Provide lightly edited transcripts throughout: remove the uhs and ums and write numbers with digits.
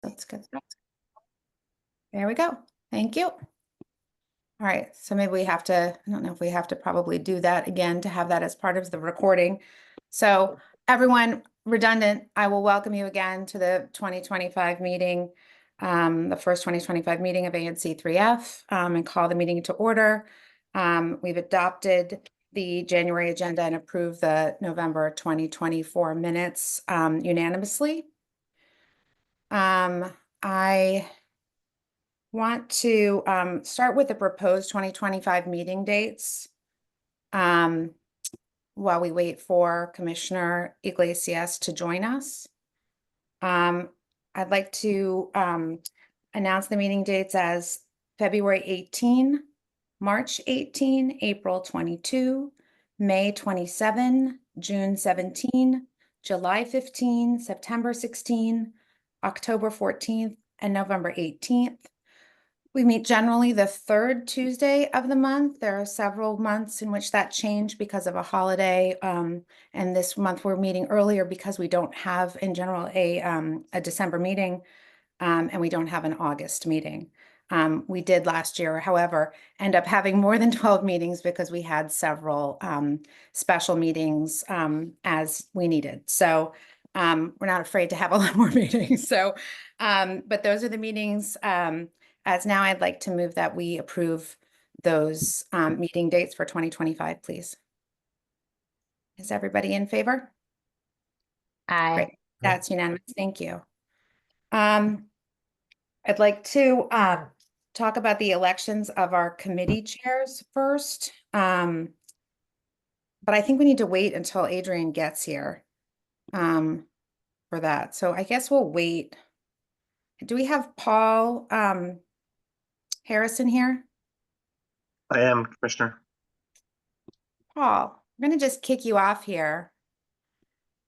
That's good. There we go. Thank you. All right, so maybe we have to, I don't know if we have to probably do that again to have that as part of the recording. So everyone, redundant, I will welcome you again to the 2025 meeting, the first 2025 meeting of ANC3F, and call the meeting to order. We've adopted the January agenda and approved the November 2024 minutes unanimously. I want to start with the proposed 2025 meeting dates while we wait for Commissioner Iglesias to join us. I'd like to announce the meeting dates as February 18, March 18, April 22, May 27, June 17, July 15, September 16, October 14th, and November 18th. We meet generally the third Tuesday of the month. There are several months in which that changed because of a holiday. And this month we're meeting earlier because we don't have in general a December meeting, and we don't have an August meeting. We did last year, however, end up having more than 12 meetings because we had several special meetings as we needed. So we're not afraid to have a lot more meetings. So, but those are the meetings. As now I'd like to move that we approve those meeting dates for 2025, please. Is everybody in favor? Aye. Great, that's unanimous, thank you. I'd like to talk about the elections of our committee chairs first. But I think we need to wait until Adrian gets here for that. So I guess we'll wait. Do we have Paul Harrison here? I am, Commissioner. Paul, I'm going to just kick you off here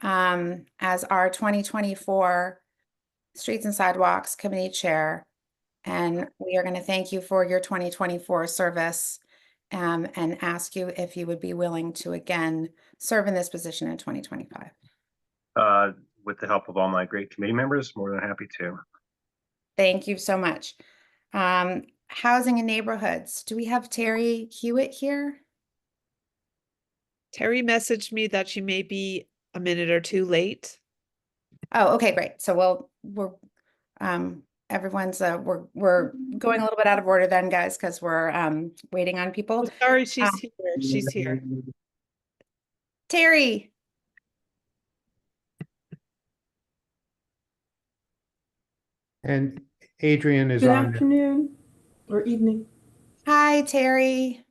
as our 2024 Streets and Sidewalks Committee Chair. And we are going to thank you for your 2024 service and ask you if you would be willing to again serve in this position in 2025. With the help of all my great committee members, more than happy to. Thank you so much. Housing and neighborhoods. Do we have Terry Hewitt here? Terry messaged me that she may be a minute or two late. Oh, okay, great. So we're going a little bit out of order then, guys, because we're waiting on people. Oh, sorry, she's here. She's here. Terry. And Adrian is Good on. Good afternoon or evening. Hi, Terry.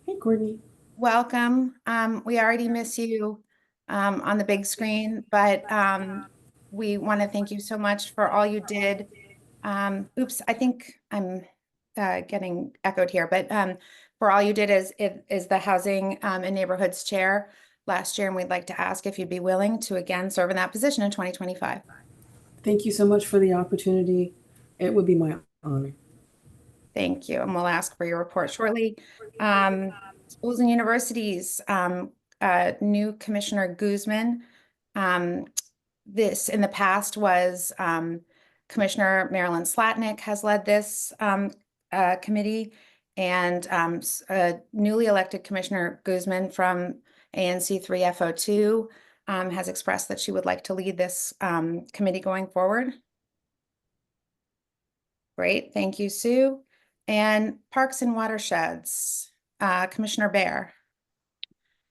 Hey, Courtney. Welcome. We already miss you on the big screen, but we want to thank you so much for all you did. Oops, I think I'm getting echoed here, but for all you did as the Housing and Neighborhoods Chair last year, and we'd like to ask if you'd be willing to again serve in that position in 2025. Thank you so much for the opportunity. It would be my honor. Thank you, and we'll ask for your report shortly. Schools and universities, new Commissioner Guzman. This in the past was Commissioner Marilyn Slatnick has led this committee, and newly elected Commissioner Guzman from ANC3F has expressed that she would like to lead this committee going forward. Great, thank you, Sue. And Parks and Watersheds, Commissioner Bear.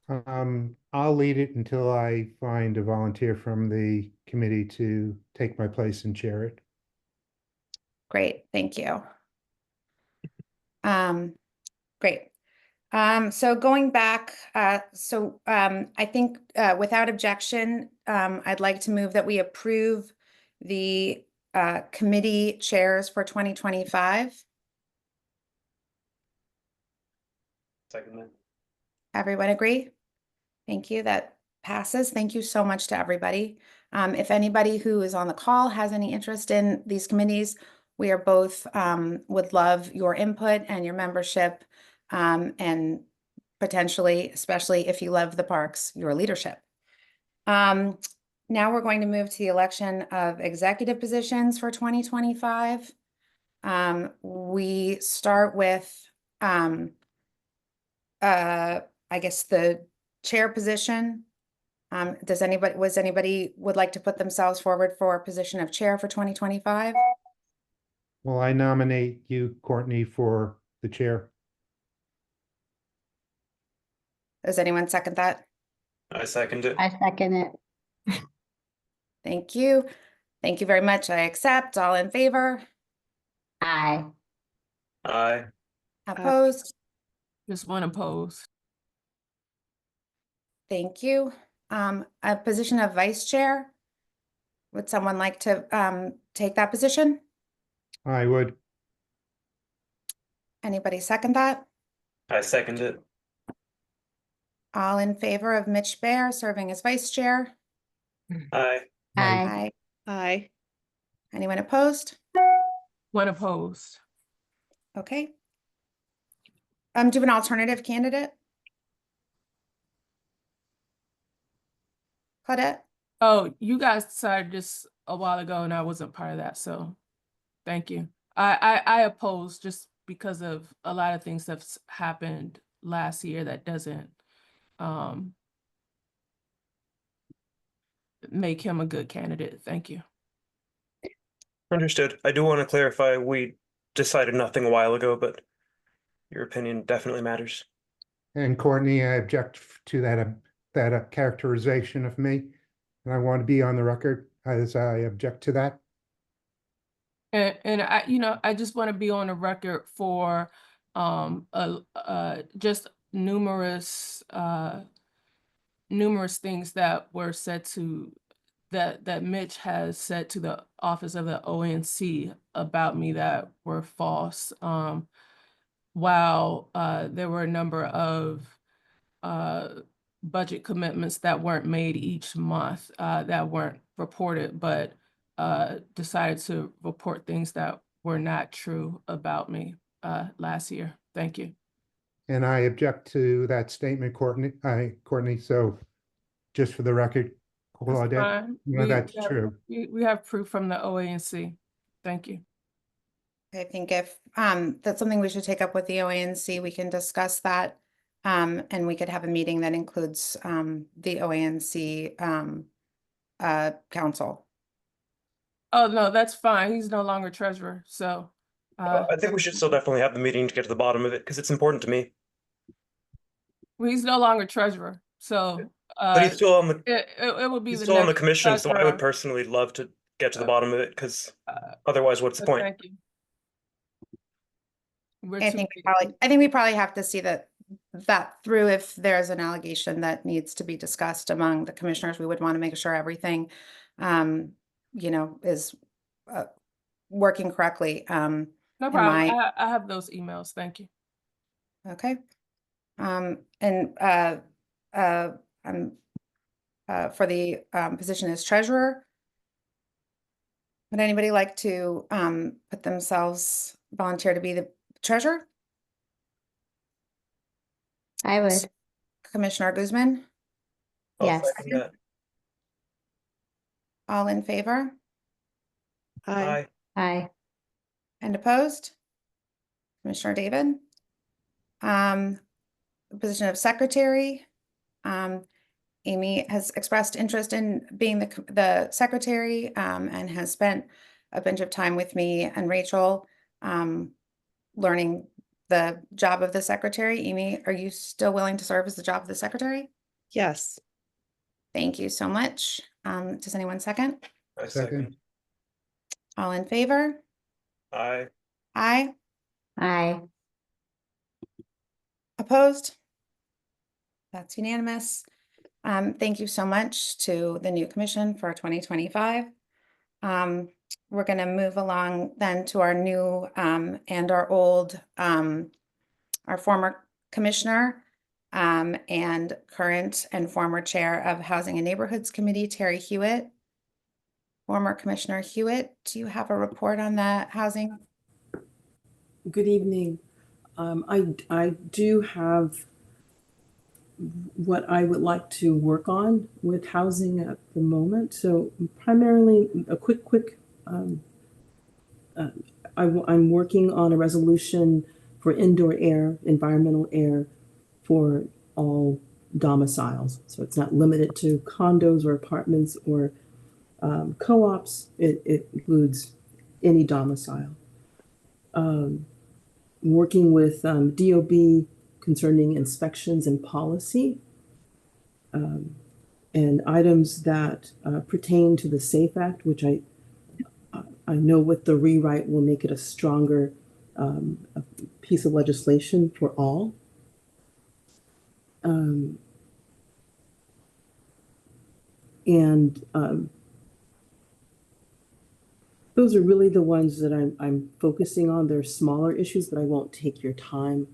I'll lead it until I find a volunteer from the committee to take my place and chair it. Great, thank you. Great. So going back, I think without objection, I'd like to move that we approve the committee chairs for 2025. Second. Everyone agree? Thank you. That passes. Thank you so much to everybody. If anybody who is on the call has any interest in these committees, we are both would love your input and your membership, and potentially, especially if you love the parks, your leadership. Now we're going to move to the election of executive positions for 2025. We start with, I guess the chair position. Was anybody would like to put themselves forward for a position of chair for 2025? Well, I nominate you, Courtney, for the chair. Does anyone second that? I second it. I second it. Thank you. Thank you very much. I accept. All in favor? Aye. Aye. Opposed? Just one opposed. Thank you. A position of vice chair. Would someone like to take that position? I would. Anybody second that? I second it. All in favor of Mitch Bear serving as vice chair? Aye. Aye. Aye. Anyone opposed? One opposed. Okay. Do you have an alternative candidate? Claudette? Oh, you guys decided this a while ago and I wasn't part of that, so thank you. I oppose just because of a lot of things that's happened last year that doesn't make him a good candidate. Thank you. Understood. I do want to clarify, we decided nothing a while ago, but your opinion definitely matters. And Courtney, I object to that characterization of me. And I want to be on the record as I object to that. And I just want to be on the record for just numerous things that were said to that Mitch has said to the office of the ONC about me that were false. While there were a number of budget commitments that weren't made each month that weren't reported, but decided to report things that were not true about me last year. Thank you. And I object to that statement, Courtney. So just for the record, That's Claudette, fine. that's true. We have proof from the OANC. Thank you. I think if that's something we should take up with the OANC, we can discuss that. And we could have a meeting that includes the OANC council. Oh, no, that's fine. He's no longer treasurer. So I think we should still definitely have the meeting to get to the bottom of it because it's important to me. he's no longer treasurer. So But he's still on the it would be he's the still on the next commission, so I would treasurer. personally love to get to the bottom of it because otherwise, what's the But point? thank you. We're I too think big. we probably have to see that through if there's an allegation that needs to be discussed among the commissioners. We would want to make sure everything is working correctly. No and problem. I have those emails. Thank you. Okay. For the position as treasurer, would anybody like to volunteer to be the treasurer? I would. Commissioner Guzman, I'll Yes. second that. all in favor Aye. Aye. and opposed? Commissioner David? Position of secretary. Amy has expressed interest in being the secretary and has spent a bunch of time with me and Rachel learning the job of the secretary. Amy, are you still willing to serve as the job of the secretary? Yes. Thank you so much. Does anyone second? I Second. second. All in favor? Aye. Aye. Aye. Opposed? That's unanimous. Thank you so much to the new commission for 2025. We're going to move along then to our new and our old, our former commissioner and current and former chair of Housing and Neighborhoods Committee, Terry Hewitt. Former Commissioner Hewitt, do you have a report on the housing? Good evening. I do have what I would like to work on with housing at the moment. So primarily a quick, I'm working on a resolution for indoor air, environmental air for all domiciles. So it's not limited to condos or apartments or co-ops. It includes any domicile. Working with DOB concerning inspections and policy, and items that pertain to the SAFE Act, which I know with the rewrite will make it a stronger a piece of legislation for all. Those are really the ones that I'm focusing on. They're smaller issues, but I won't take your time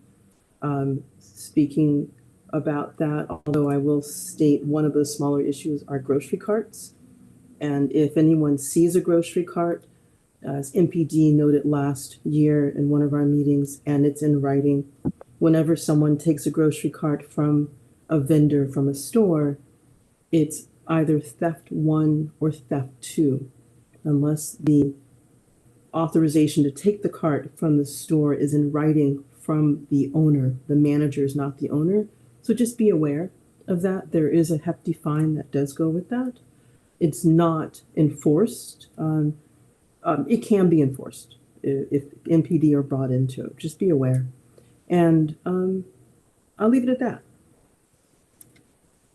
speaking about that, although I will state one of those smaller issues are grocery carts. And if anyone sees a grocery cart, as MPD noted last year in one of our meetings, and it's in writing, whenever someone takes a grocery cart from a vendor from a store, it's either theft 1 or theft 2, unless the authorization to take the cart from the store is in writing from the owner. The manager is not the owner. So just be aware of that. There is a hefty fine that does go with that. It's not enforced. It can be enforced if MPD are brought into it. Just be aware. And I'll leave it at that.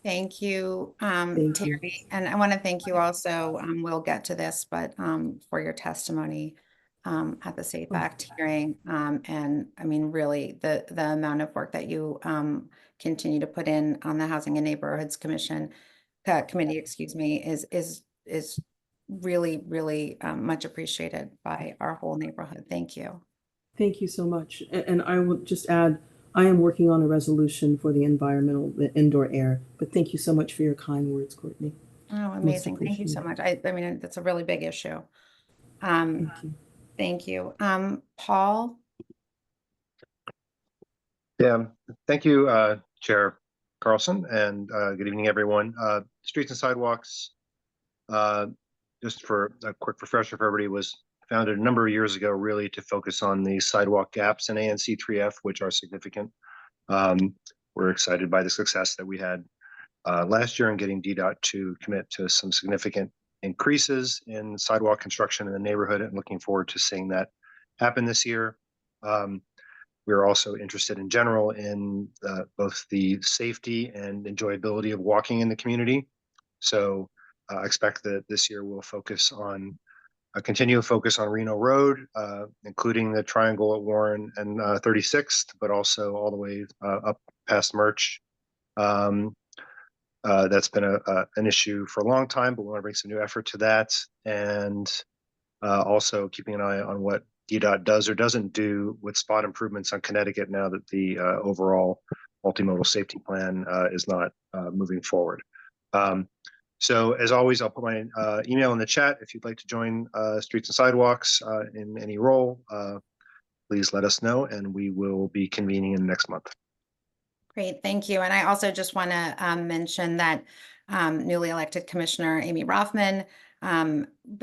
Thank you, Thank you. Terry. And I want to thank you also, we'll get to this, but for your testimony at the SAFE Act hearing. And I mean, really, the amount of work that you continue to put in on the Housing and Neighborhoods Committee, excuse me, is really much appreciated by our whole neighborhood. Thank you. Thank you so much. And I will just add, I am working on a resolution for the the indoor air, but thank you so much for your kind words, Courtney. Oh, amazing. Thank you so much. I mean, that's a really big issue. Thank you. Thank you. Paul? Yeah, thank you, Chair Carlson, and good evening, everyone. Streets and Sidewalks, just for a quick refresher for everybody, was founded a number of years ago, really to focus on the sidewalk gaps in ANC3F, which are significant. We're excited by the success that we had last year in getting DDOT to commit to some significant increases in sidewalk construction in the neighborhood, and looking forward to seeing that happen this year. We're also interested in general in both the safety and enjoyability of walking in the community. So I expect that this year we'll focus on continue to focus on Reno Road, including the triangle at Warren and 36th, but also all the way up past Murch. That's been an issue for a long time, but we want to bring some new effort to that. And also keeping an eye on what DDOT does or doesn't do with spot improvements on Connecticut now that the overall multimodal safety plan is not moving forward. So as always, I'll put my email in the chat. If you'd like to join Streets and Sidewalks in any role, please let us know, and we will be convening in the next month. Great, thank you. And I also just want to mention that newly elected Commissioner Amy Rothman,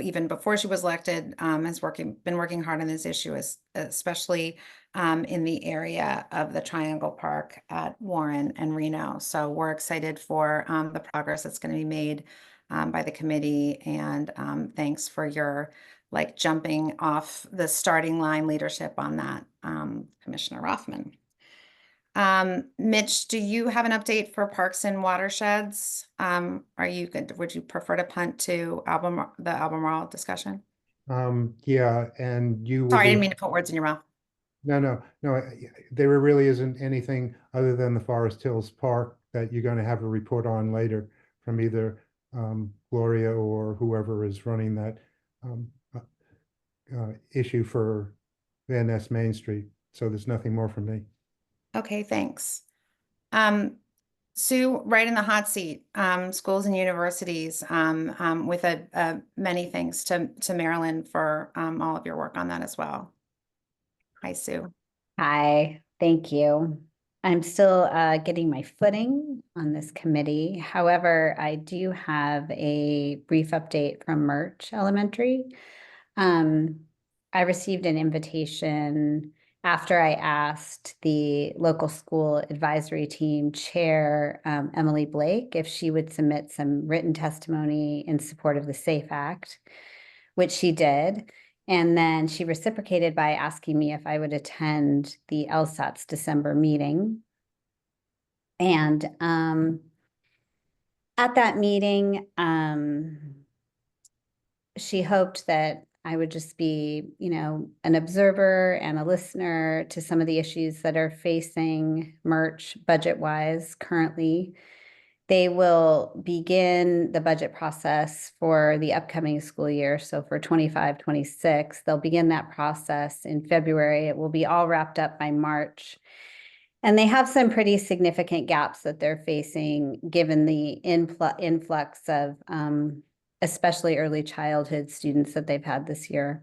even before she was elected, has been working hard on this issue, especially in the area of the Triangle Park at Warren and Reno. So we're excited for the progress that's going to be made by the committee, and thanks for your jumping off the starting line leadership on that, Commissioner Rothman. Mitch, do you have an update for Parks and Watersheds? Are you good? Would you prefer to punt to the Albemarle discussion? Yeah, and you will Sorry, I be- didn't mean to put words in your mouth. No, there really isn't anything other than the Forest Hills Park that you're going to have a report on later from either Gloria or whoever is running that issue for Van Ness Main Street. So there's nothing more from me. Okay, thanks. Sue, right in the hot seat, schools and universities, with many thanks to Marilyn for all of your work on that as well. Hi, Sue. Hi, thank you. I'm still getting my footing on this committee. However, I do have a brief update from Murch Elementary. I received an invitation after I asked the local school advisory team chair, Emily Blake, if she would submit some written testimony in support of the SAFE Act, which she did. And then she reciprocated by asking me if I would attend the LSAT's December meeting. And at that meeting, she hoped that I would just be, an observer and a listener to some of the issues that are facing Murch budget-wise currently. They will begin the budget process for the upcoming school year. So for 25-26, they'll begin that process in February. It will be all wrapped up by March. And they have some pretty significant gaps that they're facing given the influx of especially early childhood students that they've had this year.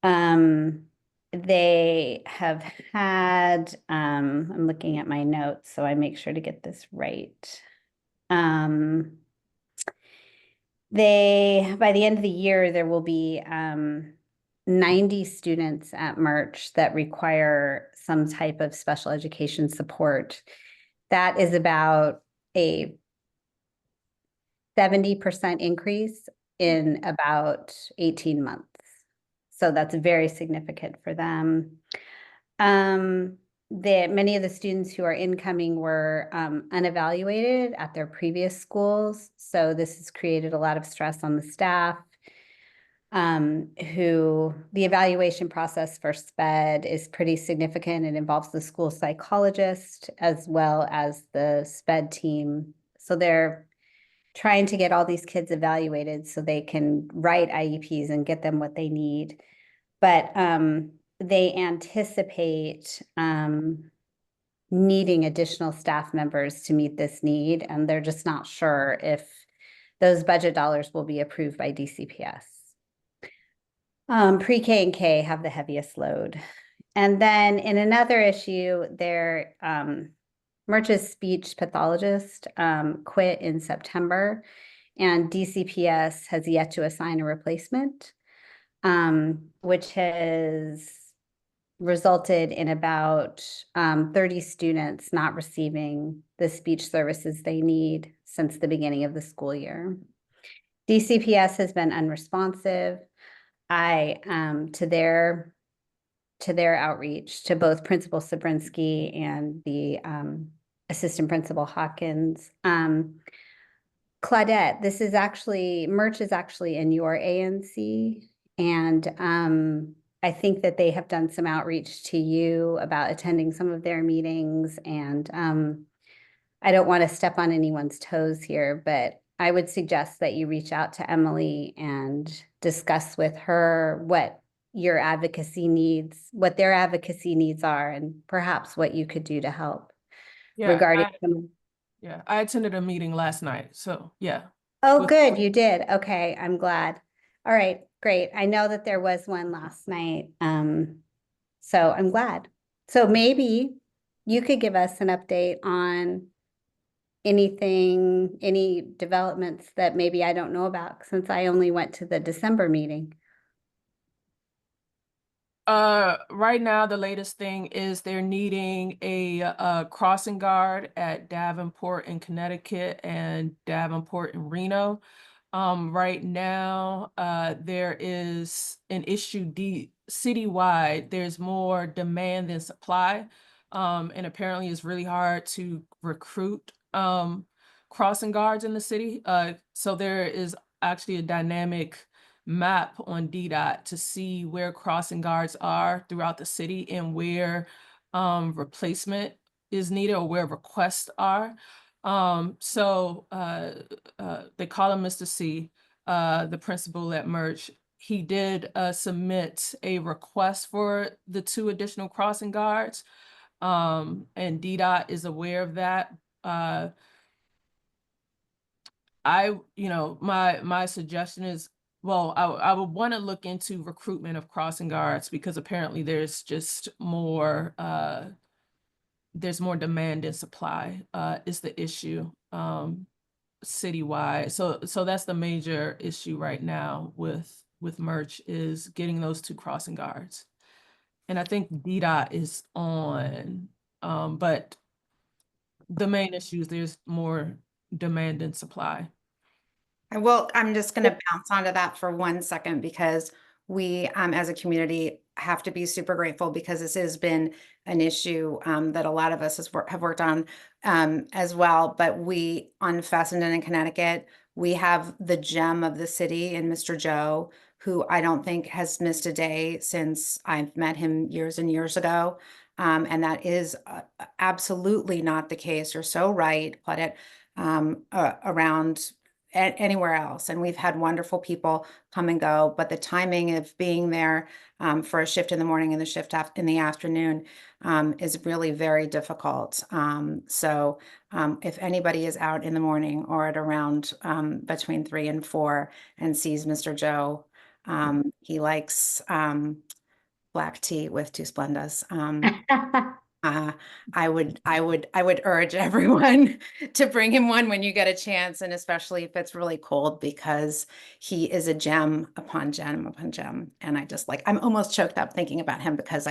They have had, I'm looking at my notes, so I make sure to get this right. By the end of the year, there will be 90 students at Murch that require some type of special education support. That is about a 70% increase in about 18 months. So that's very significant for them. Many of the students who are incoming were unevaluated at their previous schools. So this has created a lot of stress on the staff. The evaluation process for SPED is pretty significant. It involves the school psychologist as well as the SPED team. So they're trying to get all these kids evaluated so they can write IEPs and get them what they need. But they anticipate needing additional staff members to meet this need, and they're just not sure if those budget dollars will be approved by DCPS. Pre-K and K have the heaviest load. And then in another issue, Murch's speech pathologist quit in September, and DCPS has yet to assign a replacement, which has resulted in about 30 students not receiving the speech services they need since the beginning of the school year. DCPS has been unresponsive. To their outreach to both Principal Sabrinsky and the Assistant Principal Hawkins. Claudette, Murch is actually in your ANC, and I think that they have done some outreach to you about attending some of their meetings, and I don't want to step on anyone's toes here, but I would suggest that you reach out to Emily and discuss with her what their advocacy needs are, and perhaps what you could do to help regarding I attended a meeting last night, so yeah. Oh, good, you did. Okay, I'm glad. All right, great. I know that there was one last night, so I'm glad. So maybe you could give us an update on any developments that maybe I don't know about, since I only went to the December meeting. Right now, the latest thing is they're needing a crossing guard at Davenport in Connecticut and Davenport in Reno. Right now, there is an issue citywide. There's more demand than supply, and apparently it's really hard to recruit crossing guards in the city. So there is actually a dynamic map on DDOT to see where crossing guards are throughout the city and where replacement is needed or where requests are. So they call him Mr. C, the principal at Murch. He did submit a request for the 2 additional crossing guards, and DDOT is aware of that. My suggestion is, well, I would want to look into recruitment of crossing guards, because apparently there's just more there's more demand than supply, is the issue, citywide. So that's the major issue right now with merch, is getting those two crossing guards. And I think DDOT is on, but the main issue is there's more demand than supply. I'm just gonna bounce onto that for 1 second because we, as a community, have to be super grateful because this has been an issue that a lot of us have worked on as well. But we, on Fessenden in Connecticut, we have the gem of the city in Mr. Joe, who I don't think has missed a day since I've met him years and years ago. And that is absolutely not the case. You're so right, Claudette, around anywhere else. And we've had wonderful people come and go, but the timing of being there for a shift in the morning and the shift in the afternoon is really very difficult. So if anybody is out in the morning or at around between 3 and 4 and sees Mr. Joe, he likes black tea with two Splendas. I would urge everyone to bring him one when you get a chance, and especially if it's really cold, because he is a gem upon gem upon gem. And I'm almost choked up thinking about him because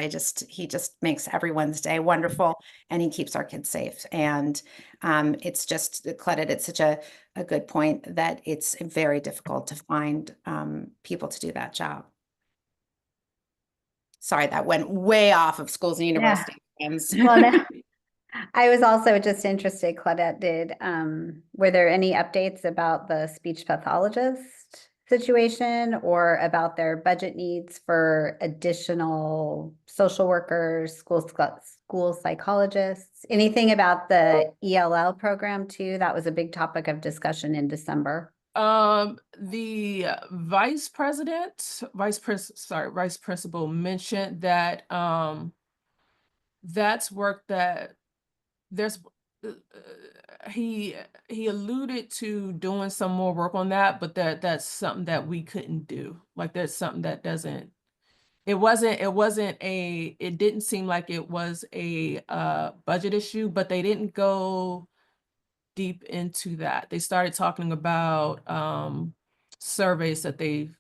he just makes everyone's day wonderful, and he keeps our kids safe. And it's just, Claudette, it's such a good point that it's very difficult to find people to do that job. Sorry, that went way off of schools and universities. Well, no, I was also just interested, Claudette, were there any updates about the speech pathologist situation or about their budget needs for additional social workers, school psychologists? Anything about the ELL program too? That was a big topic of discussion in December. The vice principal mentioned that that's work that there's he alluded to doing some more work on that, but that's something that we couldn't do. Like, that's something that doesn't, it didn't seem like it was a budget issue, but they didn't go deep into that. They started talking about surveys that they've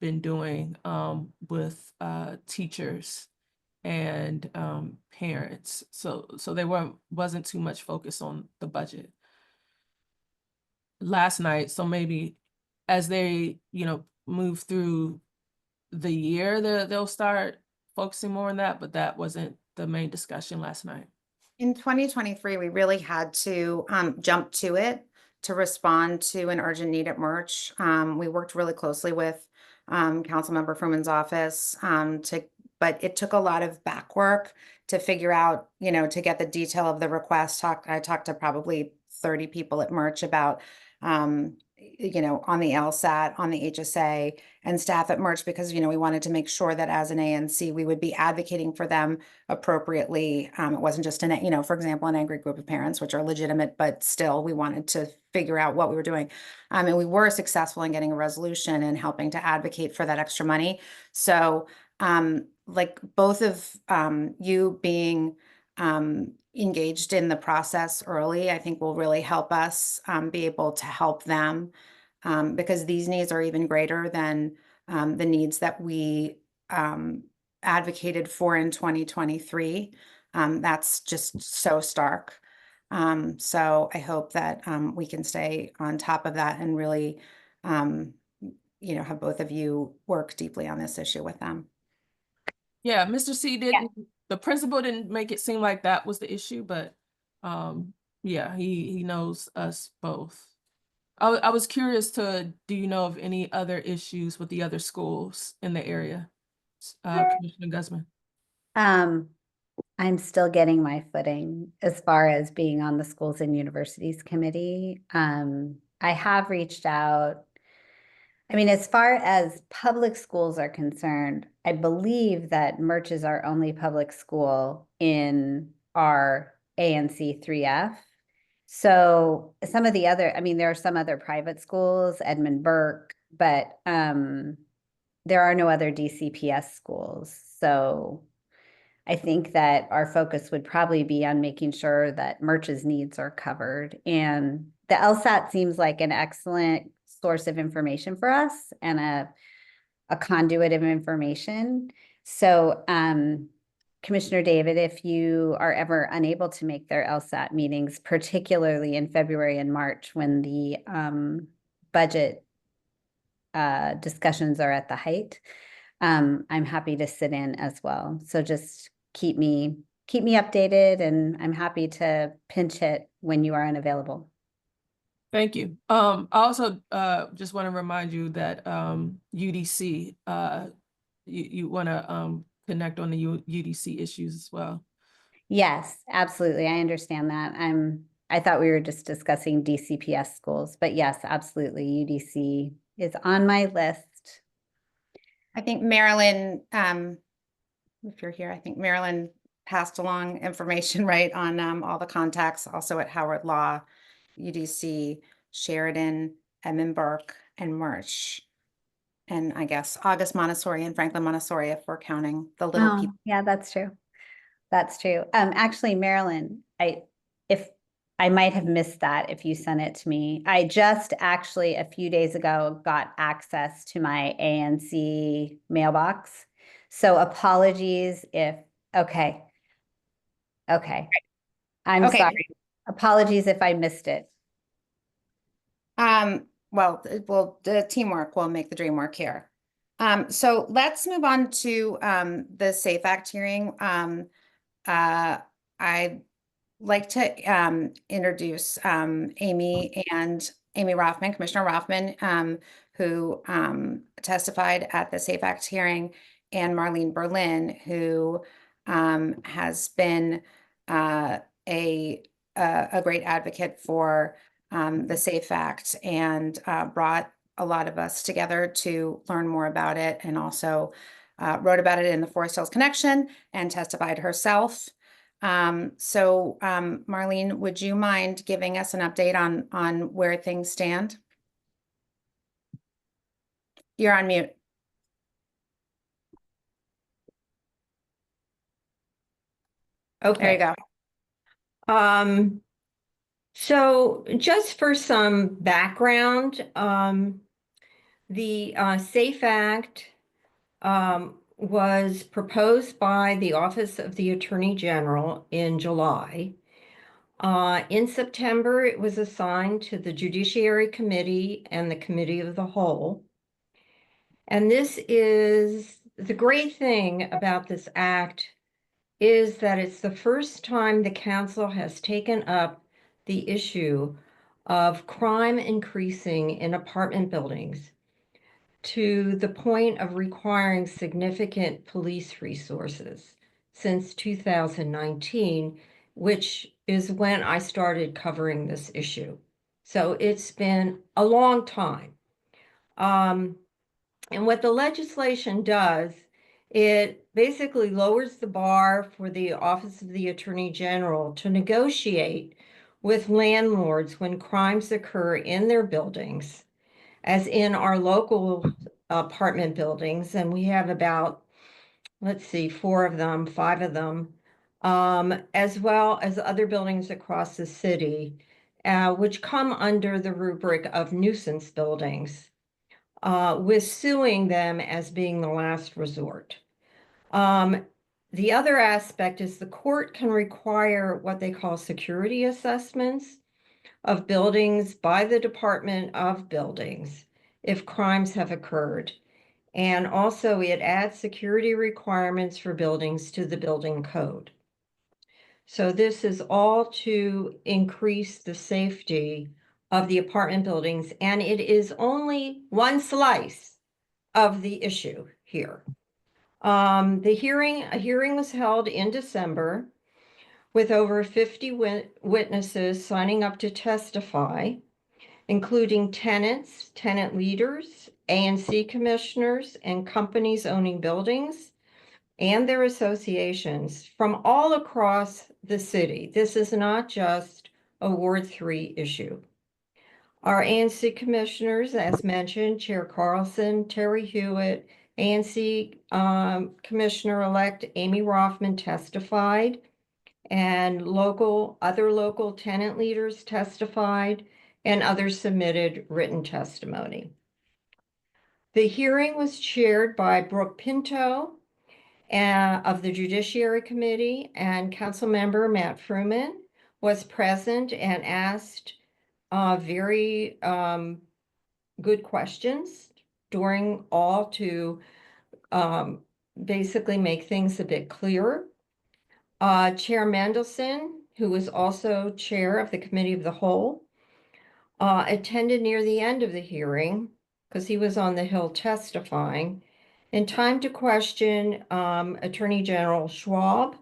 been doing with teachers and parents. So they wasn't too much focus on the budget last night. So maybe as they move through the year, they'll start focusing more on that, but that wasn't the main discussion last night. In 2023, we really had to jump to it to respond to an urgent need at Merch. We worked really closely with Councilmember Fruman's office but it took a lot of back work to figure out, to get the detail of the request. I talked to probably 30 people at Merch about on the LSAT, on the HSA, and staff at Merch, because, we wanted to make sure that as an ANC, we would be advocating for them appropriately. It wasn't just for example, an angry group of parents, which are legitimate, but still we wanted to figure out what we were doing. And we were successful in getting a resolution and helping to advocate for that extra money. So like both of you being engaged in the process early, I think will really help us be able to help them because these needs are even greater than the needs that we advocated for in 2023. That's just so stark. So I hope that we can stay on top of that and really, have both of you work deeply on this issue with them. Yeah, Mr. C the principal didn't make it seem like that was the issue, but yeah, he knows us both. I was curious do you know of any other issues with the other schools in the area? Commissioner Guzman. I'm still getting my footing as far as being on the Schools and Universities Committee. I have reached out. I mean, as far as public schools are concerned, I believe that Merch is our only public school in our ANC3F. So some of the other, there are some other private schools, Edmund Burke, but there are no other DCPS schools. So I think that our focus would probably be on making sure that Merch's needs are covered. And the LSAT seems like an excellent source of information for us and a conduit of information. So, Commissioner David, if you are ever unable to make their LSAT meetings, particularly in February and March when the budget discussions are at the height, I'm happy to sit in as well. So just keep me updated, and I'm happy to pinch hit when you are unavailable. Thank you. I also just want to remind you that UDC, you want to connect on the UDC issues as well. Yes, absolutely. I understand that. I thought we were just discussing DCPS schools, but yes, absolutely. UDC is on my list. I think Marilyn, if you're here, I think Marilyn passed along information, right, on all the contacts also at Howard Law, UDC, Sheridan, Edmund Burke, and Merch. And I guess August Montessori and Franklin Montessori, if we're counting the little Oh, people. yeah, that's true. That's true. Actually, Marilyn, if I might have missed that if you sent it to me. I just actually a few days ago got access to my ANC mailbox. So apologies if, okay. Okay. I'm Okay. sorry. Apologies if I missed it. Well, the teamwork will make the dream work here. So let's move on to the SAFE Act hearing. I'd like to introduce Amy Rothman, Commissioner Rothman, who testified at the SAFE Act hearing, and Marlene Berlin, who has been a great advocate for the SAFE Act and brought a lot of us together to learn more about it, and also wrote about it in the Forest Hills Connection and testified herself. Marlene, would you mind giving us an update on where things stand? You're on mute. There you Okay. go. So just for some background, the SAFE Act was proposed by the Office of the Attorney General in July. In September, it was assigned to the Judiciary Committee and the Committee of the Whole. And this is the great thing about this act is that it's the first time the council has taken up the issue of crime increasing in apartment buildings to the point of requiring significant police resources since 2019, which is when I started covering this issue. So it's been a long time. And what the legislation does, it basically lowers the bar for the Office of the Attorney General to negotiate with landlords when crimes occur in their buildings, as in our local apartment buildings. And we have about, let's see, 4 of them, 5 of them, as well as other buildings across the city, which come under the rubric of nuisance buildings. With suing them as being the last resort. The other aspect is the court can require what they call security assessments of buildings by the Department of Buildings if crimes have occurred. And also it adds security requirements for buildings to the building code. So this is all to increase the safety of the apartment buildings, and it is only one slice of the issue here. A hearing was held in December with over 50 witnesses signing up to testify, including tenants, tenant leaders, ANC commissioners, and companies owning buildings and their associations from all across the city. This is not just a Ward 3 issue. Our ANC commissioners, as mentioned, Chair Carlson, Terry Hewitt, ANC Commissioner-elect Amy Rothman testified, and other local tenant leaders testified, and others submitted written testimony. The hearing was chaired by Brooke Pinto of the Judiciary Committee, and Councilmember Matt Fruman was present and asked very good questions during all to basically make things a bit clearer. Chair Mendelson, who was also chair of the Committee of the Whole, attended near the end of the hearing because he was on the Hill testifying, in time to question Attorney General Schwab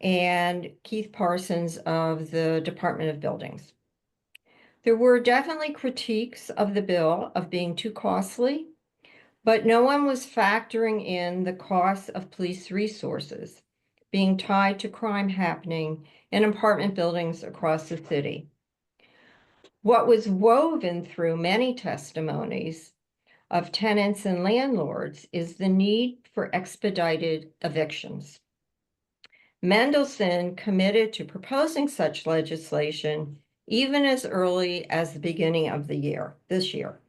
and Keith Parsons of the Department of Buildings. There were definitely critiques of the bill of being too costly, but no one was factoring in the cost of police resources being tied to crime happening in apartment buildings across the city. What was woven through many testimonies of tenants and landlords is the need for expedited evictions. Mendelson committed to proposing such legislation even as early as the beginning of this year.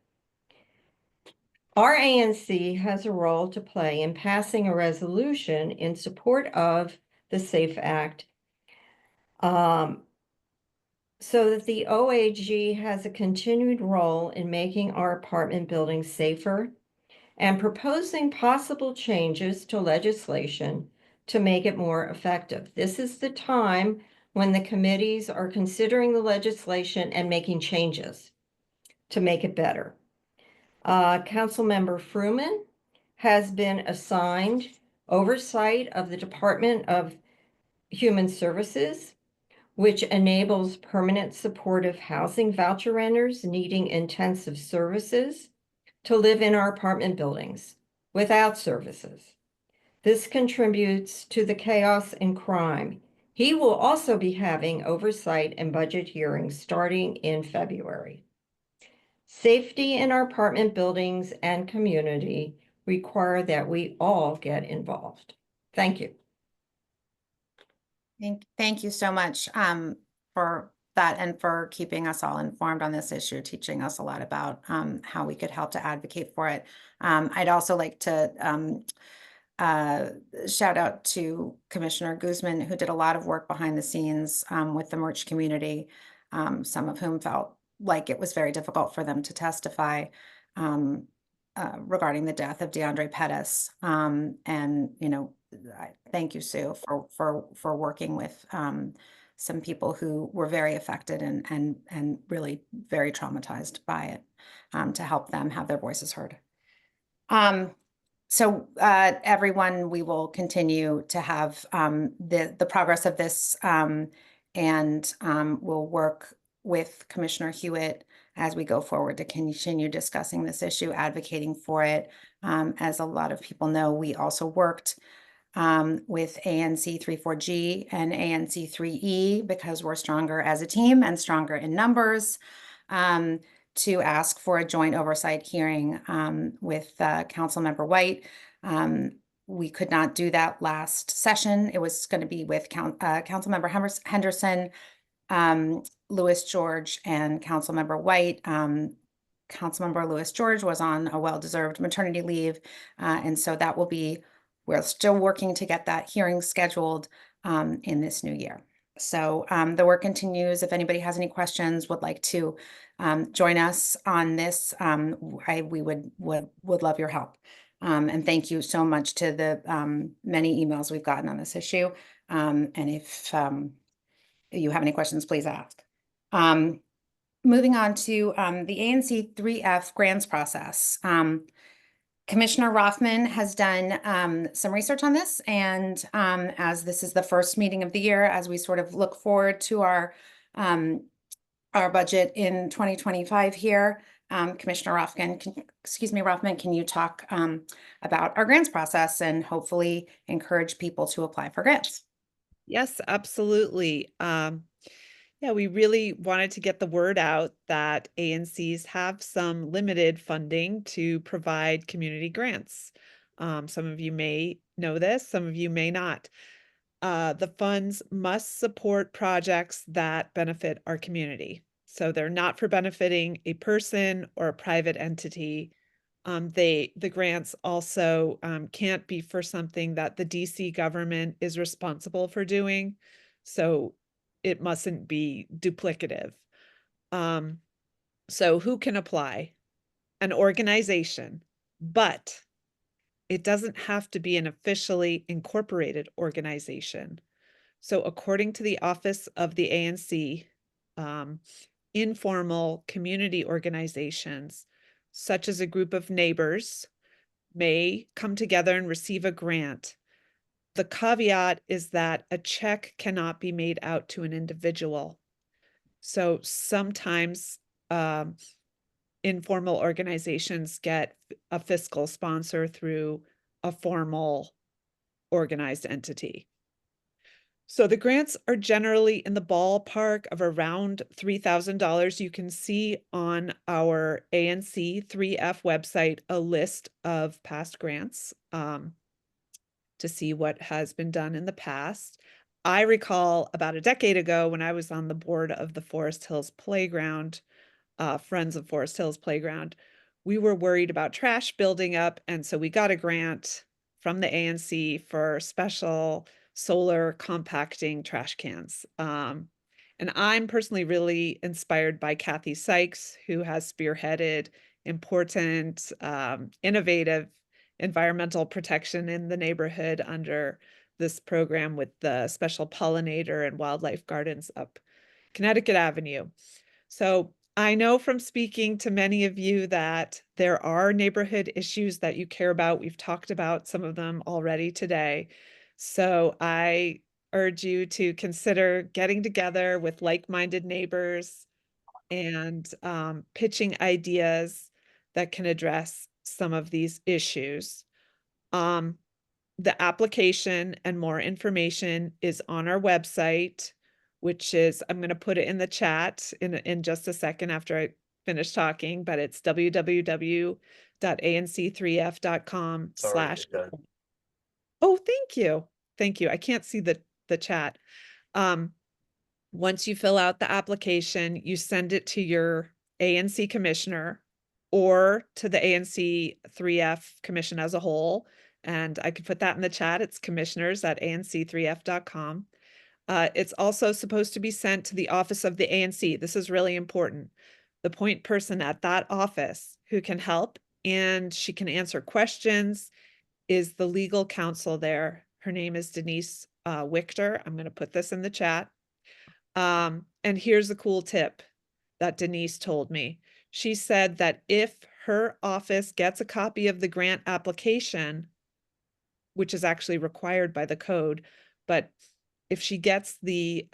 Our ANC has a role to play in passing a resolution in support of the SAFE Act, so that the OAG has a continued role in making our apartment buildings safer and proposing possible changes to legislation to make it more effective. This is the time when the committees are considering the legislation and making changes to make it better. Councilmember Fruman has been assigned oversight of the Department of Human Services, which enables permanent supportive housing voucher renters needing intensive services to live in our apartment buildings without services. This contributes to the chaos and crime. He will also be having oversight and budget hearings starting in February. Safety in our apartment buildings and community require that we all get involved. Thank you. Thank you so much for that and for keeping us all informed on this issue, teaching us a lot about how we could help to advocate for it. I'd also like to shout out to Commissioner Guzman, who did a lot of work behind the scenes with the merch community, some of whom felt like it was very difficult for them to testify regarding the death of DeAndre Pettis. And, you know, thank you, Sue, for working with some people who were very affected and really very traumatized by it, to help them have their voices heard. So everyone, we will continue to have the progress of this, and we'll work with Commissioner Hewitt as we go forward to continue discussing this issue, advocating for it. As a lot of people know, we also worked with ANC3G and ANC3E because we're stronger as a team and stronger in numbers, to ask for a joint oversight hearing with Councilmember White. We could not do that last session. It was going to be with Councilmember Henderson, Louis George, and Councilmember White. Councilmember Louis George was on a well-deserved maternity leave, and so that will be, we're still working to get that hearing scheduled in this new year. So the work continues. If anybody has any questions, would like to join us on this, we would love your help. And thank you so much to the many emails we've gotten on this issue. And if you have any questions, please ask. Moving on to the ANC3F grants process. Commissioner Rothman has done some research on this, and as this is the first meeting of the year, as we sort of look forward to our budget in 2025 here, Commissioner Rothman, can you talk about our grants process and hopefully encourage people to apply for grants? Yes, absolutely. Yeah, we really wanted to get the word out that ANCs have some limited funding to provide community grants. Some of you may know this, some of you may not. The funds must support projects that benefit our community. So they're not for benefiting a person or a private entity. The grants also can't be for something that the DC government is responsible for doing. So it mustn't be duplicative. So who can apply? An organization, but it doesn't have to be an officially incorporated organization. So according to the Office of the ANC, informal community organizations, such as a group of neighbors, may come together and receive a grant. The caveat is that a check cannot be made out to an individual. So sometimes informal organizations get a fiscal sponsor through a formal organized entity. So the grants are generally in the ballpark of around $3,000. You can see on our ANC3F website a list of past grants to see what has been done in the past. I recall about a decade ago when I was on the board of the Forest Hills Playground, Friends of Forest Hills Playground, we were worried about trash building up. And so we got a grant from the ANC for special solar compacting trash cans. And I'm personally really inspired by Kathy Sykes, who has spearheaded important, innovative environmental protection in the neighborhood under this program with the special pollinator and wildlife gardens up Connecticut Avenue. So I know from speaking to many of you that there are neighborhood issues that you care about. We've talked about some of them already today. So I urge you to consider getting together with like-minded neighbors and pitching ideas that can address some of these issues. The application and more information is on our website, which is, I'm going to put it in the chat in just a second after I finish talking, but it's www.anc3f.com/ Oh, thank you. Thank you. I can't see the chat. Once you fill out the application, you send it to your ANC commissioner or to the ANC3F commission as a whole. And I could put that in the chat. It's commissioners@anc3f.com. It's also supposed to be sent to the office of the ANC. This is really important. The point person at that office who can help and she can answer questions is the legal counsel there. Her name is Denise Wichter. I'm going to put this in the chat. And here's a cool tip that Denise told me. She said that if her office gets a copy of the grant application, which is actually required by the code, but if she gets the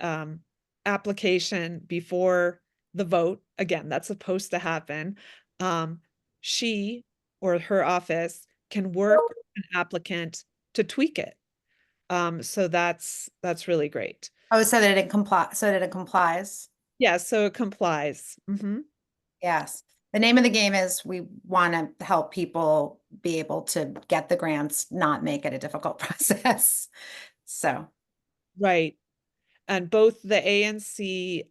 application before the vote, again, that's supposed to happen, she or her office can work with an applicant to tweak it. So that's really great. Oh, so that it complies. Yeah, so it complies. Yes. The name of the game is we want to help people be able to get the grants, not make it a difficult process. So, Right. And both the ANC,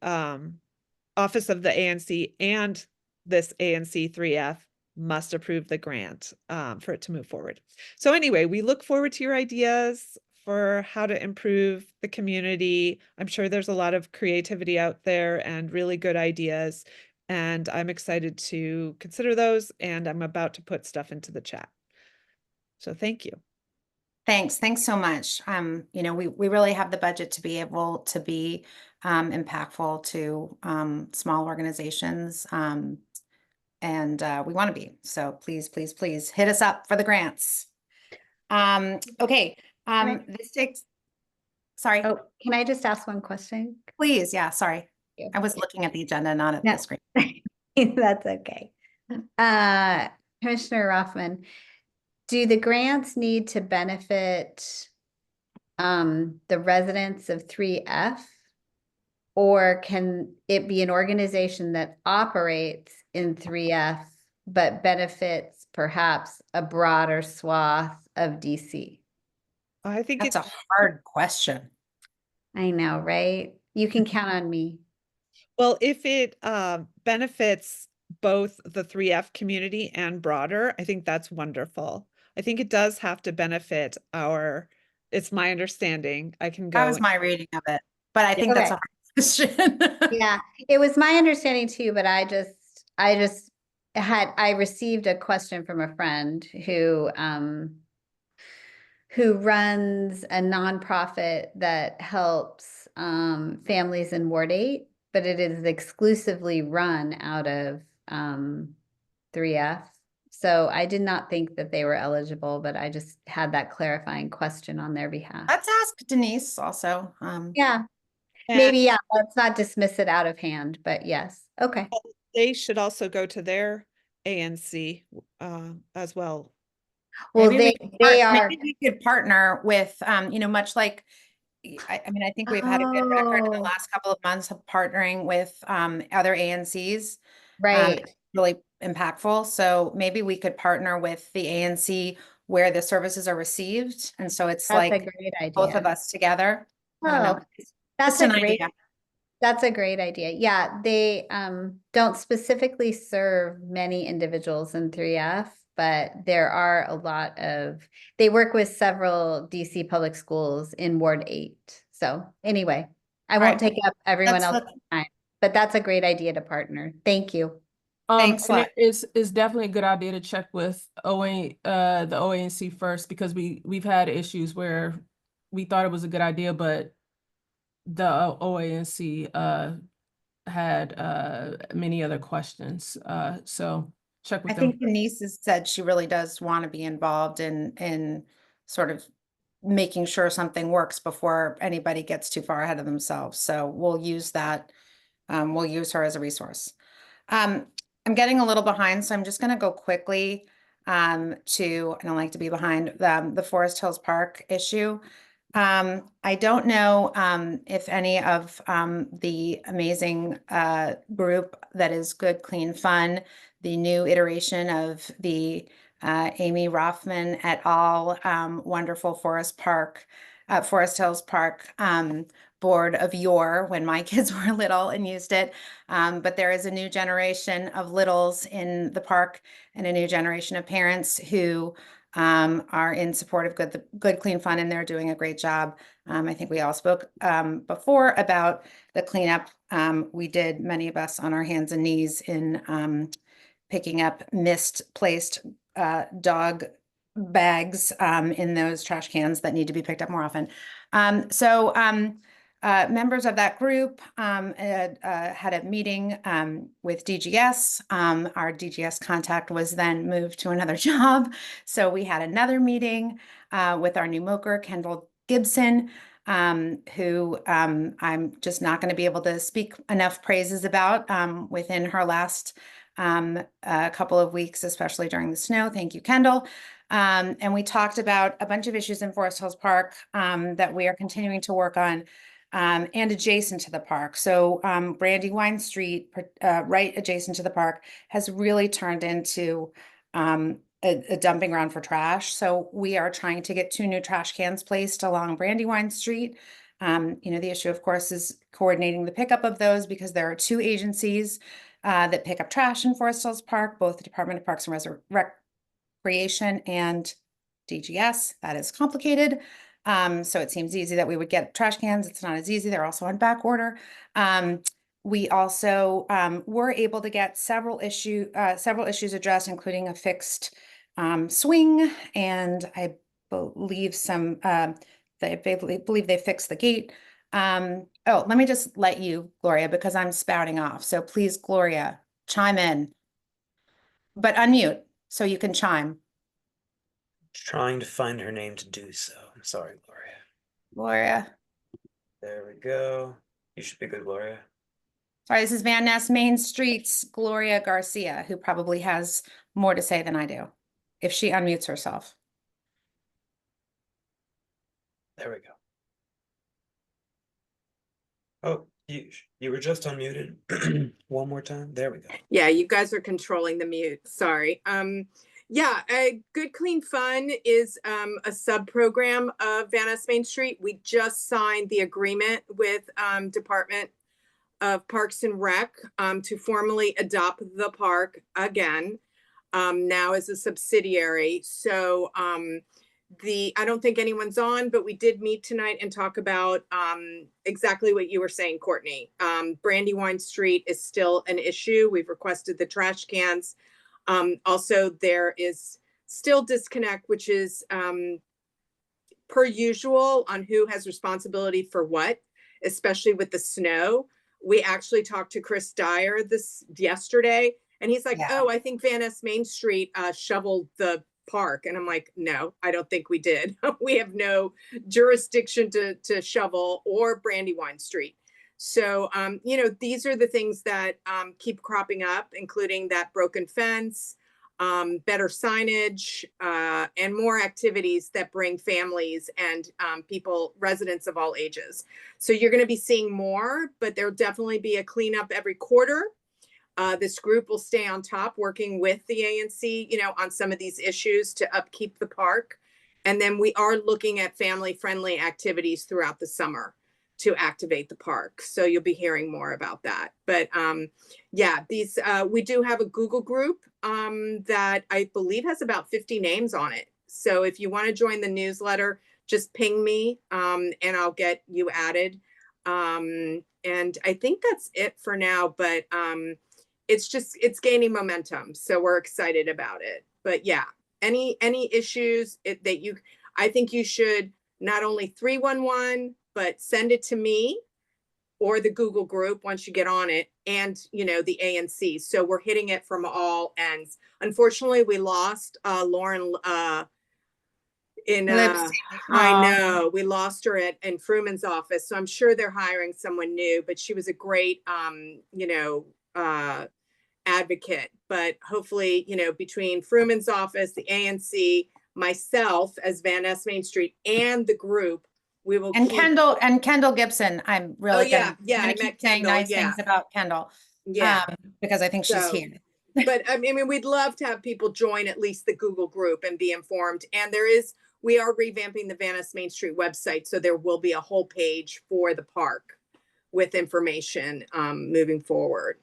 Office of the ANC and this ANC3F must approve the grant for it to move forward. So anyway, we look forward to your ideas for how to improve the community. I'm sure there's a lot of creativity out there and really good ideas. And I'm excited to consider those, and I'm about to put stuff into the chat. So thank you. thanks so much. You know, we really have the budget to be able to be impactful to small organizations. And we want to be. So please hit us up for the grants. Okay. This takes, sorry. Oh, can I just ask one question? Please. Yeah, sorry. you. I was looking at the agenda, not at No. the screen. That's okay. Commissioner Rothman, do the grants need to benefit the residents of 3F? Or can it be an organization that operates in 3F but benefits perhaps a broader swath of DC? I think That's it's, a hard question. I know, right? You can count on me. well, if it benefits both the 3F community and broader, I think that's wonderful. I think it does have to benefit it's my understanding. I can That go. was my reading of it, but I think that's a Okay. hard question. Yeah, it was my understanding too, but I received a question from a friend who runs a nonprofit that helps families in Ward 8, but it is exclusively run out of 3F. So I did not think that they were eligible, but I just had that clarifying question on their behalf. Let's ask Denise also. Yeah, And maybe, yeah, let's not dismiss it out of hand, but yes, okay. they should also go to their ANC as well. Well, Maybe they are. maybe we could partner with, much like, I mean, I think we've had a good record in the Oh, last couple of months of partnering with other ANCs. right. Really impactful. So maybe we could partner with the ANC where the services are received. And so it's That's a like great both of idea. us together. I don't know. Oh, It's that's just a an great, idea. that's a great idea. Yeah, they don't specifically serve many individuals in 3F, but there are a lot of, they work with several DC public schools in Ward 8. So anyway, I won't Right. take up everyone Let's else's time, but that's a great idea to partner. Thank you. Thanks a And lot. it's definitely a good idea to check with the OANC first, because we've had issues where we thought it was a good idea, but the OANC had many other questions. So check with I them. think Denise has said she really does want to be involved in sort of making sure something works before anybody gets too far ahead of themselves. So we'll use that. We'll use her as a resource. I'm getting a little behind, so I'm just going to go quickly I don't like to be behind, the Forest Hills Park issue. I don't know if any of the amazing group that is Good Clean Fun, the new iteration of the Amy Rothman et al. Wonderful Forest Hills Park board of yore when my kids were little and used it. But there is a new generation of littles in the park and a new generation of parents who are in support of Good Clean Fun, and they're doing a great job. I think we all spoke before about the cleanup. We did, many of us, on our hands and knees in picking up misplaced dog bags in those trash cans that need to be picked up more often. Members of that group had a meeting with DGS. Our DGS contact was then moved to another job. So we had another meeting with our new MOCR, Kendall Gibson, who I'm just not going to be able to speak enough praises about within her last couple of weeks, especially during the snow. Thank you, Kendall. And we talked about a bunch of issues in Forest Hills Park that we are continuing to work on. And adjacent to the park. So Brandywine Street, right adjacent to the park, has really turned into a dumping ground for trash. So we are trying to get 2 new trash cans placed along Brandywine Street. The issue, of course, is coordinating the pickup of those, because there are 2 agencies that pick up trash in Forest Hills Park, both the Department of Parks and Recreation and DGS. That is complicated. So it seems easy that we would get trash cans. It's not as easy. They're also on back order. We also were able to get several issues addressed, including a fixed swing, and I believe believe they fixed the gate. Oh, let me just let you, Gloria, because I'm spouting off. So please, Gloria, chime in, but unmute so you can chime. Trying to find her name to do so. I'm sorry, Gloria. Gloria. There we go. You should be good, Gloria. Sorry, this is Van Ness Main Street's Gloria Garcia, who probably has more to say than I do, if she unmutes herself. There we go. Oh, you were just unmuted. One more time. There we go. Yeah, you guys are controlling the mute. Sorry. Yeah, Good Clean Fun is a sub-program of Van Ness Main Street. We just signed the agreement with Department of Parks and Rec to formally adopt the park again, now as a subsidiary. So I don't think anyone's on, but we did meet tonight and talk about exactly what you were saying, Courtney. Brandywine Street is still an issue. We've requested the trash cans. Also, there is still disconnect, which is per usual on who has responsibility for what, especially with the snow. We actually talked to Chris Dyer yesterday, and he's like, Yeah. "Oh, I think Van Ness Main Street shoveled the park," and I'm like, "No, I don't think we did. We have no jurisdiction to shovel, or Brandywine Street." So, these are the things that keep cropping up, including that broken fence, better signage, and more activities that bring families and people, residents of all ages. So you're going to be seeing more, but there'll definitely be a cleanup every quarter. This group will stay on top, working with the ANC, on some of these issues to upkeep the park. And then we are looking at family-friendly activities throughout the summer to activate the park. So you'll be hearing more about that. But yeah, we do have a Google group that I believe has about 50 names on it. So if you want to join the newsletter, just ping me and I'll get you added. And I think that's it for now, but it's gaining momentum. So we're excited about it. But yeah, any issues I think you should not only 311, but send it to me or the Google group once you get on it, and the ANC. So we're hitting it from all ends. Unfortunately, we lost Lauren in I know we lost her in Fruman's office. So I'm sure they're hiring someone new, but she was a great advocate. But hopefully, between Fruman's office, the ANC, myself as Van Ness Main Street, and the group, we will And keep. Kendall Gibson, I'm really I met keep saying Kendall, nice things about Kendall. Yeah. Because I think she's So, here. But I mean, we'd love to have people join at least the Google group and be informed. And we are revamping the Van Ness Main Street website. So there will be a whole page for the park with information moving forward.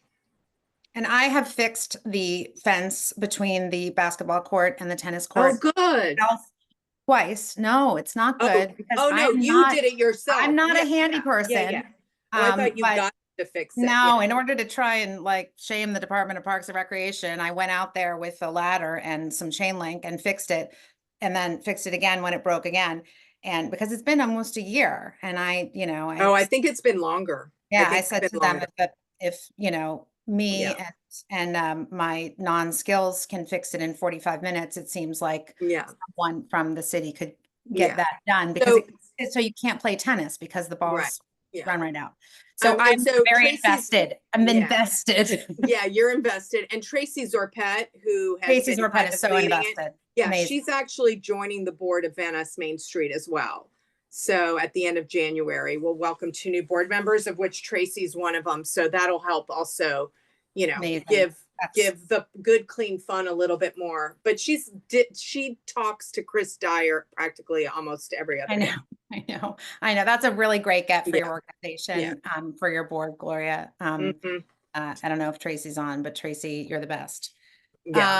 And I have fixed the fence between the basketball court and the tennis court. Oh, good. Twice. No, it's not good. Oh, no, you did it yourself. I'm not a handy person. Yeah. I thought you got to fix it. No, in order to try and shame the Department of Parks and Recreation, I went out there with a ladder and some chain link and fixed it, and then fixed it again when it broke again. And because it's been almost a year, and I think it's been longer. Yeah, I said to them, if me Yeah. and my non-skills can fix it in 45 minutes, it seems like someone from the city could get that done, because so you can't play tennis because the balls run right out. So I'm very invested. I'm invested. Yeah, you're invested. And Tracy Zorpet, who has Tracy Zorpet is so invested. Yeah, Amazing. She's actually joining the board of Van Ness Main Street as well. So at the end of January, we'll welcome 2 new board members, of which Tracy's one of them. So that'll help also, give the Good Clean Fun a little bit more. But she talks to Chris Dyer practically almost every other day. I know. That's a really great get for your organization, for your board, Gloria. I don't know if Tracy's on, but Tracy, you're the best. Yeah.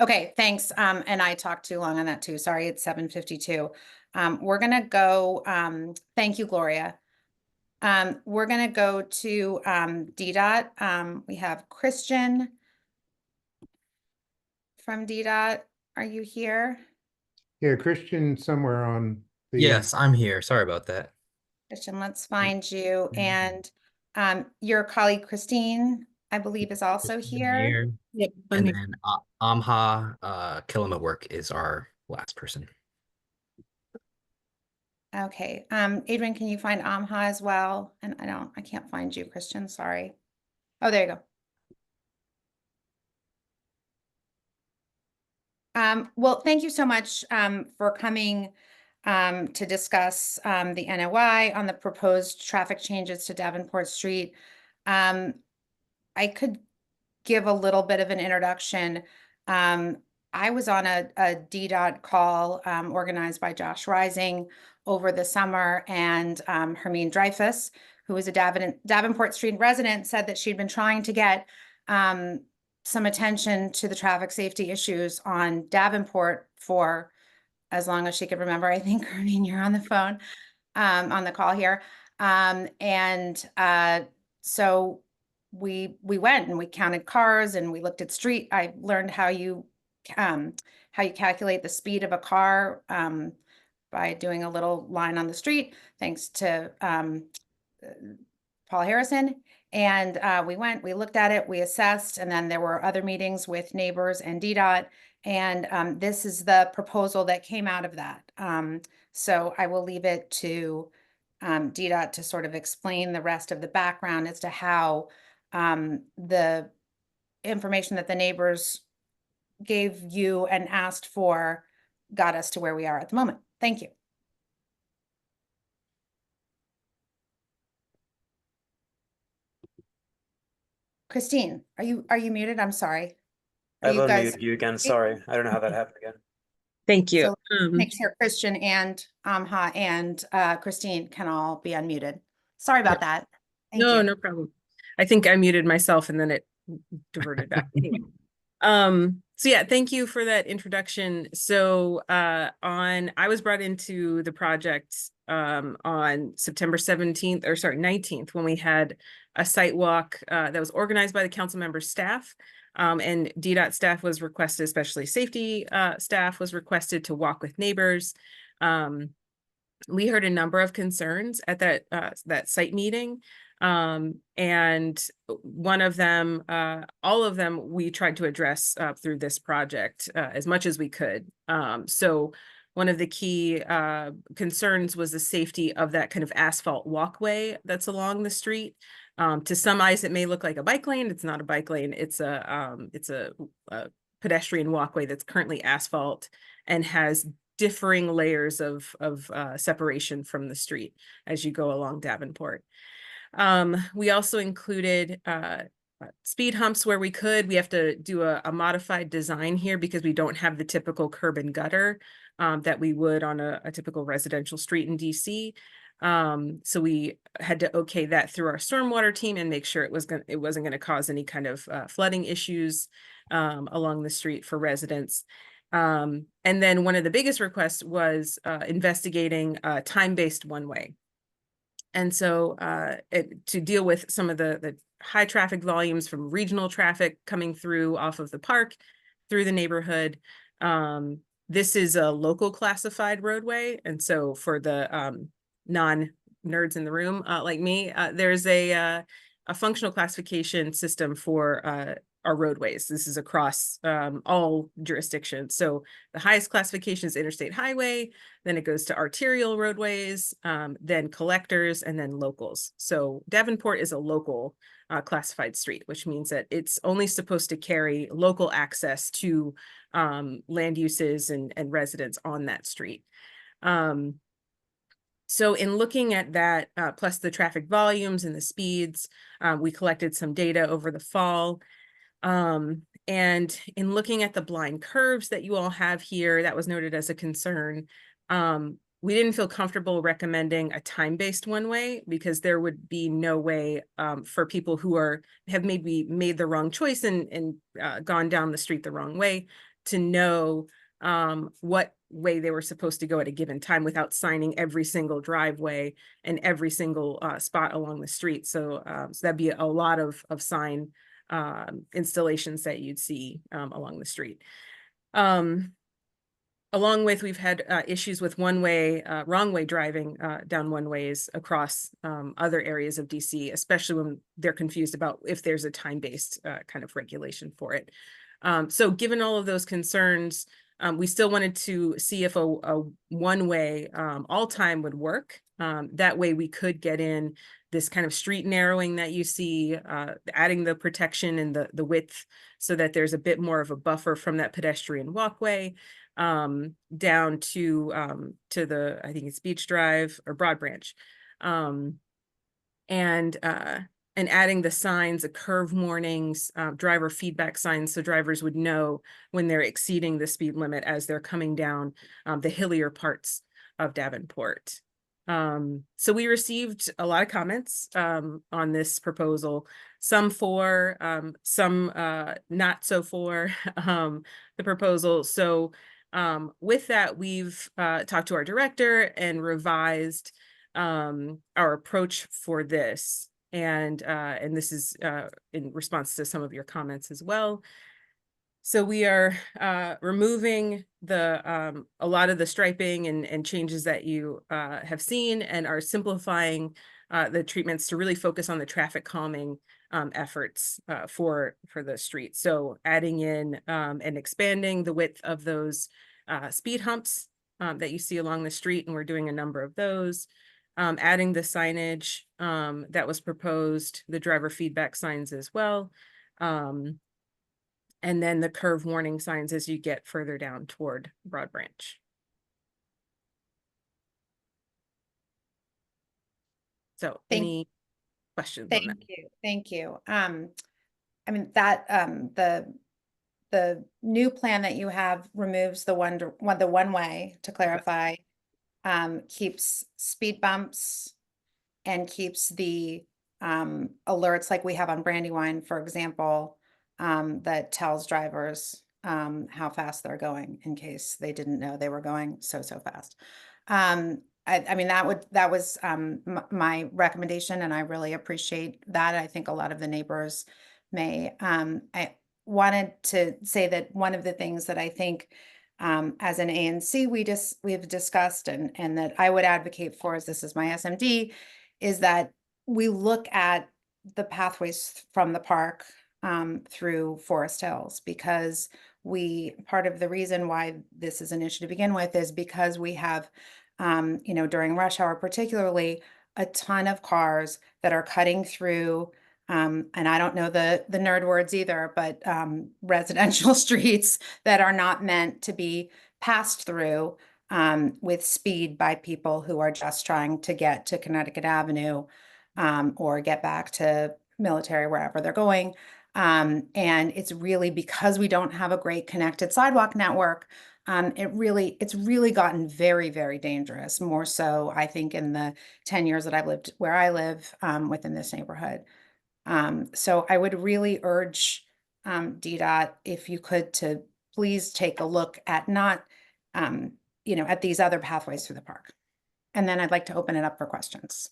Okay, thanks. And I talked too long on that too. Sorry, it's 7:52. We're gonna go, thank you, Gloria. We're gonna go to DDOT. We have Christian from DDOT. Are you here? Yeah, Christian somewhere on the. Yes, I'm here. Sorry about that. Christian, let's find you. And your colleague Christine, I believe, is also here. Yep. And then Amha Killam at Work is our last person. Okay. Adrian, can you find Amha as well? And I can't find you, Christian. Sorry. Oh, there you go. Well, thank you so much for coming to discuss the NOI on the proposed traffic changes to Davenport Street. I could give a little bit of an introduction. I was on a DDOT call organized by Josh Rising over the summer, and Hermine Dreyfus, who is a Davenport Street resident, said that she'd been trying to get some attention to the traffic safety issues on Davenport for as long as she could remember. I think, Hermine, you're on the phone, on the call here. So we went and we counted cars and we looked at street. I learned how you calculate the speed of a car by doing a little line on the street, thanks to Paul Harrison. And we looked at it, we assessed, and then there were other meetings with neighbors and DDOT. And this is the proposal that came out of that. So I will leave it to DDOT to sort of explain the rest of the background as to how the information that the neighbors gave you and asked for got us to where we are at the moment. Thank you. Christine, are you muted? I'm sorry. Are I've you guys? unmuted you again. Sorry. I don't know how that happened again. Thank you. So makes here Christian and Amha and Christine can all be unmuted. Sorry about that. Thank No, you. no problem. I think I muted myself and then it diverted back. Anyway. So yeah, thank you for that introduction. So I was brought into the project on September 17th, or sorry, 19th, when we had a site walk that was organized by the council member staff. And DDOT staff was requested, especially safety staff was requested to walk with neighbors. We heard a number of concerns at that site meeting. And one of them, all of them, we tried to address through this project as much as we could. So one of the key concerns was the safety of that kind of asphalt walkway that's along the street. To some eyes, it may look like a bike lane. It's not a bike lane. It's a pedestrian walkway that's currently asphalt and has differing layers of separation from the street as you go along Davenport. We also included speed humps where we could. We have to do a modified design here because we don't have the typical curb and gutter that we would on a typical residential street in DC. So we had to okay that through our stormwater team and make sure it wasn't going to cause any kind of flooding issues along the street for residents. And then one of the biggest requests was investigating time-based one-way. And so to deal with some of the high traffic volumes from regional traffic coming through off of the park, through the neighborhood, this is a local classified roadway. And so for the non-nerds in the room like me, there's a functional classification system for our roadways. This is across all jurisdictions. So the highest classification is interstate highway, then it goes to arterial roadways, then collectors, and then locals. So Davenport is a local classified street, which means that it's only supposed to carry local access to land uses and residents on that street. So in looking at that, plus the traffic volumes and the speeds, we collected some data over the fall. And in looking at the blind curves that you all have here, that was noted as a concern. We didn't feel comfortable recommending a time-based one-way because there would be no way for people who have maybe made the wrong choice and gone down the street the wrong way to know what way they were supposed to go at a given time without signing every single driveway and every single spot along the street. So that'd be a lot of sign installations that you'd see along the street. Along with, we've had issues with one-way, wrong-way driving down one-ways across other areas of DC, especially when they're confused about if there's a time-based kind of regulation for it. So given all of those concerns, we still wanted to see if a one-way all time would work. That way we could get in this kind of street narrowing that you see, adding the protection and the width so that there's a bit more of a buffer from that pedestrian walkway down to the, I think it's Beach Drive or Broad Branch. And and adding the signs, the curve warnings, driver feedback signs, so drivers would know when they're exceeding the speed limit as they're coming down the hillier parts of Davenport. So we received a lot of comments on this proposal, some for, some not so for the proposal. So with that, we've talked to our director and revised our approach for this. And this is in response to some of your comments as well. So we are removing the a lot of the striping and changes that you have seen, and are simplifying the treatments to really focus on the traffic calming efforts for the street. So adding in and expanding the width of those speed humps that you see along the street, and we're doing a number of those. Adding the signage that was proposed, the driver feedback signs as well. And then the curve warning signs as you get further down toward Broad Branch. So any questions on that? Thank you, thank you. I mean, that, the new plan that you have removes the one way, to clarify, keeps speed bumps and keeps the alerts like we have on Brandywine, for example, that tells drivers how fast they're going in case they didn't know they were going so fast. I mean, that was my recommendation, and I really appreciate that. I think a lot of the neighbors may. I wanted to say that one of the things that I think as an ANC we've discussed and that I would advocate for, as this is my SMD, is that we look at the pathways from the park through Forest Hills, because part of the reason why this is an issue to begin with is because we have, you know, during rush hour particularly, a ton of cars that are cutting through, and I don't know the nerd words either, but residential streets that are not meant to be passed through with speed by people who are just trying to get to Connecticut Avenue or get back to Military, wherever they're going. And it's really because we don't have a great connected sidewalk network. It's really gotten very, very dangerous, more so, I think, in the 10 years that I've lived where I live within this neighborhood. So I would really urge DDOT, if you could, to please take a look at not, you know, at these other pathways through the park. And then I'd like to open it up for questions.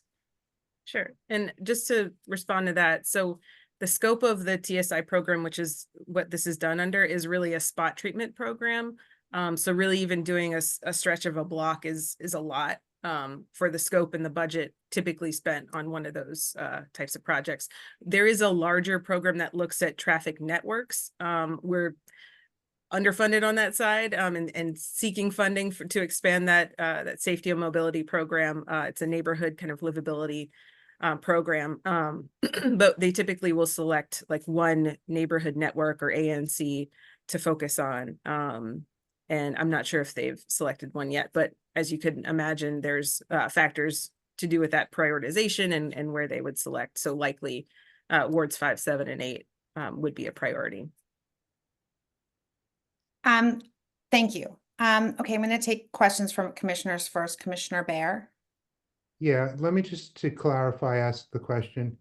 Sure. And just to respond to that, so the scope of the TSI program, which is what this is done under, is really a spot treatment program. So really even doing a stretch of a block is a lot for the scope and the budget typically spent on one of those types of projects. There is a larger program that looks at traffic networks. We're underfunded on that side and seeking funding to expand that safety and mobility program. It's a neighborhood kind of livability program, but they typically will select like one neighborhood network or ANC to focus on. And I'm not sure if they've selected one yet, but as you could imagine, there's factors to do with that prioritization and where they would select. So likely wards 5, 7, and 8 would be a priority. Thank you. Okay, I'm going to take questions from commissioners first. Commissioner Bear. Yeah, let me just to clarify, ask the question.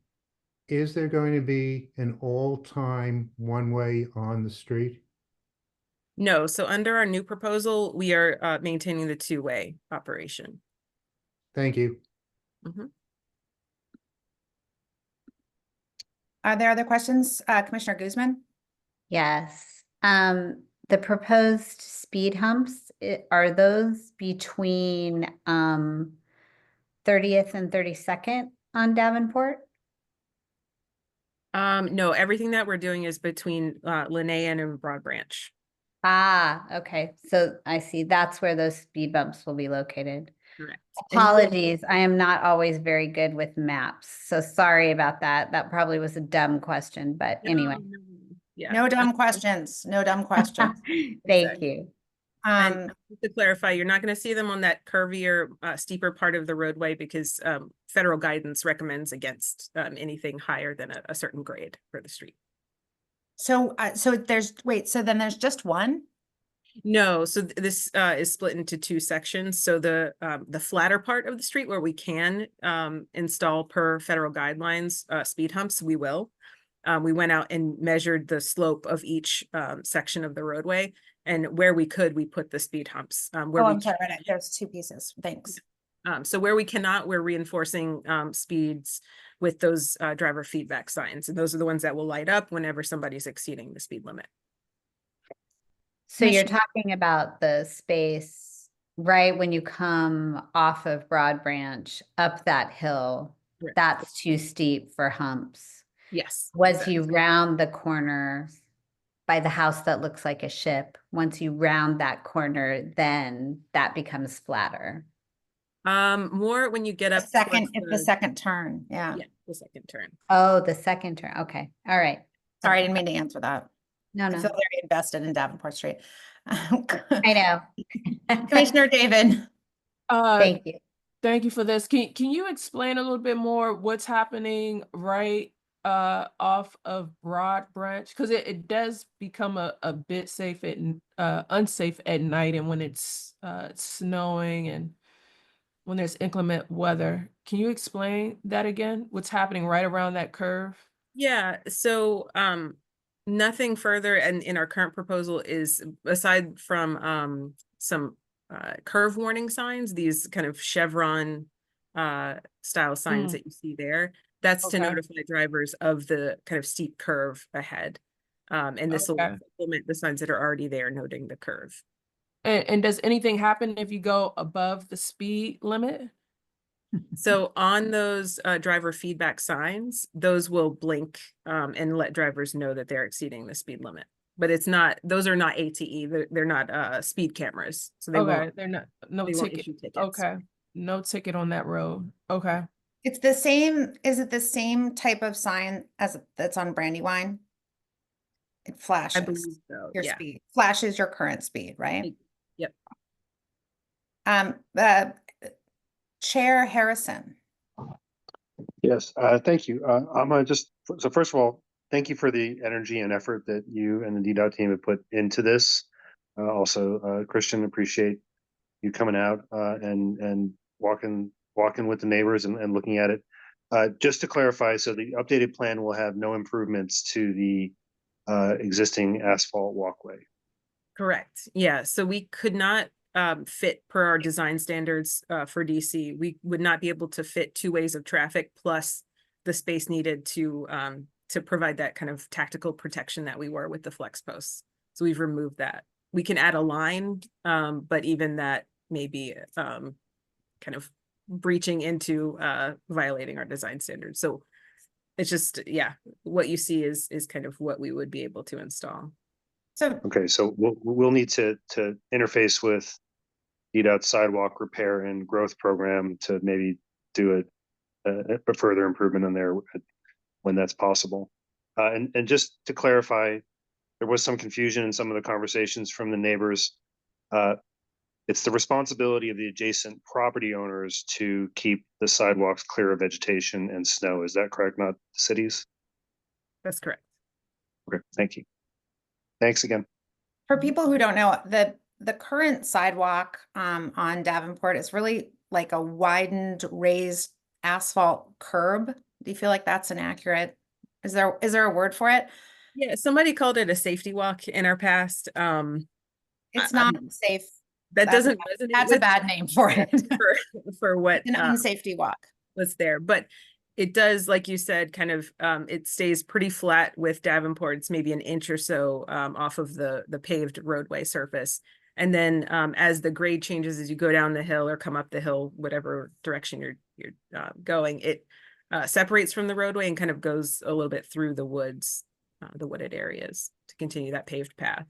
Is there going to be an all-time one-way on the street? No, so under our new proposal, we are maintaining the two-way operation. Thank you. Mm-hmm. Are there other questions? Commissioner Guzman? Yes. The proposed speed humps, are those between 30th and 32nd on Davenport? No, everything that we're doing is between Linnaean and Broad Branch. Ah, okay. So I see that's where those speed bumps will be located. Correct. Apologies, I am not always very good with maps, so sorry about that. That probably was a dumb question, but anyway. Yeah. No dumb questions. No dumb questions. Thank you. And to clarify, you're not going to see them on that curvier, steeper part of the roadway because federal guidance recommends against anything higher than a certain grade for the street. So, so then there's just one? No, so this is split into two sections. So the flatter part of the street where we can install per federal guidelines speed humps, we will. We went out and measured the slope of each section of the roadway, and where we could, we put the speed humps. Where I'm sorry, right, there's two pieces. Thanks. So where we cannot, we're reinforcing speeds with those driver feedback signs, and those are the ones that will light up whenever somebody's exceeding the speed limit. So you're talking about the space right when you come off of Broad Branch up that hill, Right. That's too steep for humps. Yes. Once you round the corner by the house that looks like a ship, once you round that corner, then that becomes flatter. More when you get up The second, towards the second turn, yeah. yeah, the second turn. Oh, the second turn. Okay. All right. Sorry, I didn't mean to answer that. No, I no. feel very invested in Davenport Street. I know. Commissioner David. Thank you. Thank you for this. Can you explain a little bit more what's happening right off of Broad Branch? Because it does become a bit safe at unsafe at night, and when it's snowing and when there's inclement weather. Can you explain that again? What's happening right around that curve? Yeah, so nothing further and in our current proposal is aside from some curve warning signs, these kind of chevron style signs that you see there. That's to Okay. notify drivers of the kind of steep curve ahead. And this will Okay. implement the signs that are already there noting the curve. And does anything happen if you go above the speed limit? So on those driver feedback signs, those will blink and let drivers know that they're exceeding the speed limit. But it's not; those are not ATE. They're not speed cameras, so they Okay, won't. they're not no they won't ticket. issue tickets. Okay, no ticket on that road. Okay. It's the same, is it the same type of sign as that's on Brandywine? It I flashes believe so. your Yeah. speed, flashes your current speed, right? Yep. Chair Harrison. Yes, thank you. I'm gonna so first of all, thank you for the energy and effort that you and the DDOT team have put into this. Also, Christian, appreciate you coming out and walking with the neighbors and looking at it. Just to clarify, so the updated plan will have no improvements to the existing asphalt walkway. Correct. Yeah. So we could not fit per our design standards for DC. We would not be able to fit two ways of traffic plus the space needed to provide that kind of tactical protection that we were with the flex posts. So we've removed that. We can add a line, but even that may be kind of breaching into violating our design standards. So it's just, yeah, what you see is kind of what we would be able to install. So, Okay, so we'll need to interface with DDOT sidewalk repair and growth program to maybe do a further improvement in there when that's possible. And just to clarify, there was some confusion in some of the conversations from the neighbors. It's the responsibility of the adjacent property owners to keep the sidewalks clear of vegetation and snow. Is that correct? Not the cities? That's correct. Okay, thank you. Thanks again. for people who don't know, the current sidewalk on Davenport is really like a widened, raised asphalt curb. Do you feel like that's an accurate, is there a word for it? Yeah, somebody called it a safety walk in our past. It's not safe. That That's doesn't a- resonate That's a with bad name for it. for what An unsafety walk. was there, but it does, like you said, kind of it stays pretty flat with Davenport. It's maybe an inch or so off of the paved roadway surface. And then as the grade changes, as you go down the hill or come up the hill, whatever direction you're going, it separates from the roadway and kind of goes a little bit through the woods, the wooded areas to continue that paved path.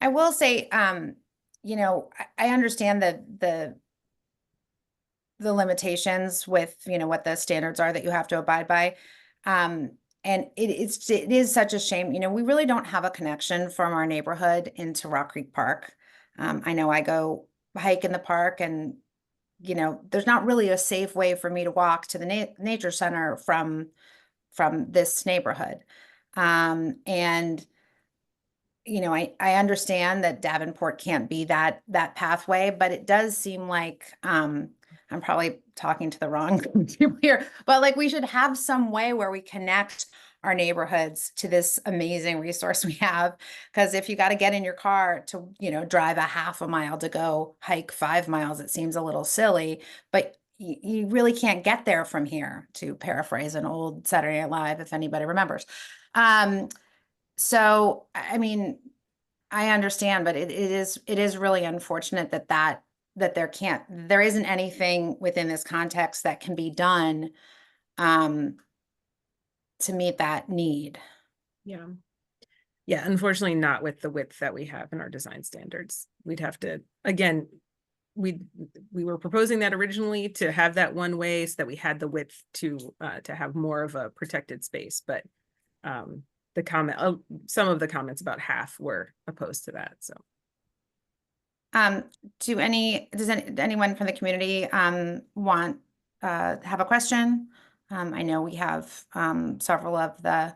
I will say, you know, I understand the limitations with, you know, what the standards are that you have to abide by. And it is such a shame, you know, we really don't have a connection from our neighborhood into Rock Creek Park. I know I go hike in the park and, you know, there's not really a safe way for me to walk to the nature center from this neighborhood. And you know, I understand that Davenport can't be that pathway, but it does seem like I'm probably talking to the wrong people here, but like we should have some way where we connect our neighborhoods to this amazing resource we have. Because if you got to get in your car to, you know, drive a half a mile to go hike 5 miles, it seems a little silly, but you really can't get there from here, to paraphrase an old Saturday Night Live, if anybody remembers. So, I mean, I understand, but it is really unfortunate that there isn't anything within this context that can be done to meet that need. Yeah. Yeah, unfortunately not with the width that we have in our design standards. We'd have to, again, we were proposing that originally to have that one way so that we had the width to have more of a protected space, but the comment, some of the comments about half were opposed to that, so. Does anyone from the community want have a question? I know we have several of the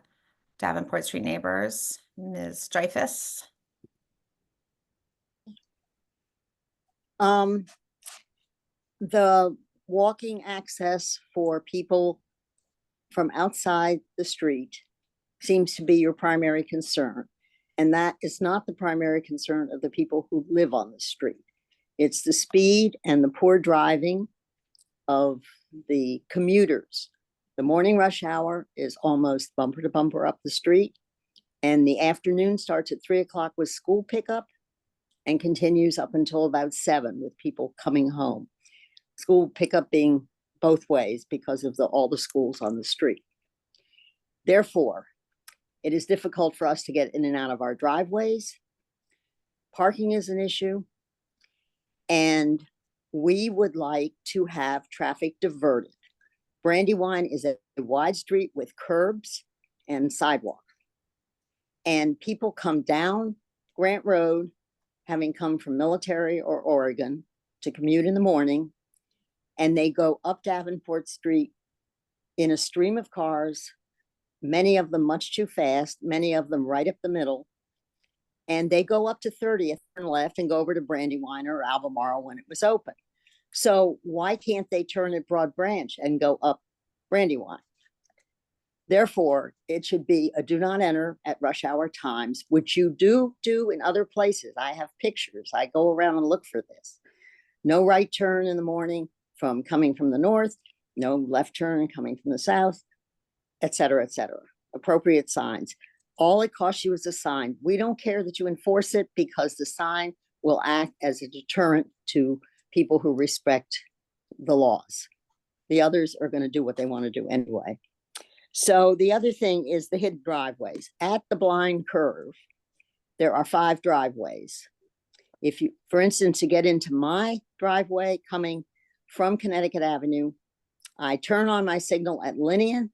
Davenport Street neighbors. Ms. Dreyfus. The walking access for people from outside the street seems to be your primary concern. And that is not the primary concern of the people who live on the street. It's the speed and the poor driving of the commuters. The morning rush hour is almost bumper to bumper up the street. And the afternoon starts at 3 o'clock with school pickup and continues up until about 7 with people coming home. School pickup being both ways because of all the schools on the street. Therefore, it is difficult for us to get in and out of our driveways. Parking is an issue. And we would like to have traffic diverted. Brandywine is a wide street with curbs and sidewalk. And people come down Grant Road, having come from Military or Oregon to commute in the morning, and they go up Davenport Street in a stream of cars, many of them much too fast, many of them right up the middle, and they go up to 30th and left and go over to Brandywine or Albemarle when it was open. So why can't they turn at Broad Branch and go up Brandywine? Therefore, it should be a do not enter at rush hour times, which you do in other places. I have pictures. I go around and look for this. No right turn in the morning from coming from the north, no left turn coming from the south, et cetera, appropriate signs. All it costs you is a sign. We don't care that you enforce it because the sign will act as a deterrent to people who respect the laws. The others are going to do what they want to do anyway. So the other thing is the hidden driveways. At the blind curve, there are 5 driveways. If you, for instance, to get into my driveway coming from Connecticut Avenue, I turn on my signal at Linnean.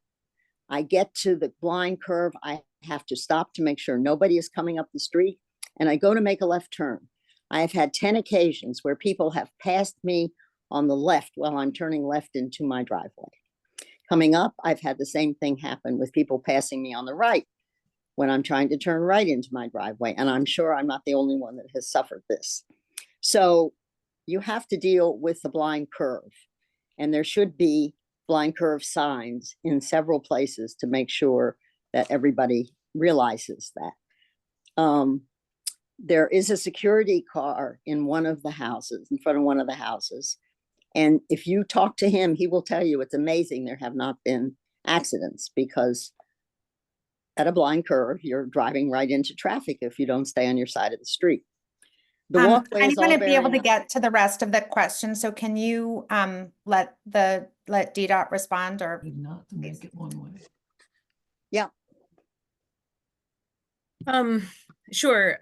I get to the blind curve. I have to stop to make sure nobody is coming up the street. And I go to make a left turn. I have had 10 occasions where people have passed me on the left while I'm turning left into my driveway. Coming up, I've had the same thing happen with people passing me on the right when I'm trying to turn right into my driveway. And I'm sure I'm not the only one that has suffered this. So you have to deal with the blind curve. And there should be blind curve signs in several places to make sure that everybody realizes that. There is a security car in one of the houses, in front of one of the houses. And if you talk to him, he will tell you it's amazing there have not been accidents because at a blind curve, you're driving right into traffic if you don't stay on your side of the street. The walkway is all I'm going to be able very to get to the rest of the question. So can you let DDOT respond or Not to make it one way. Yeah. Sure.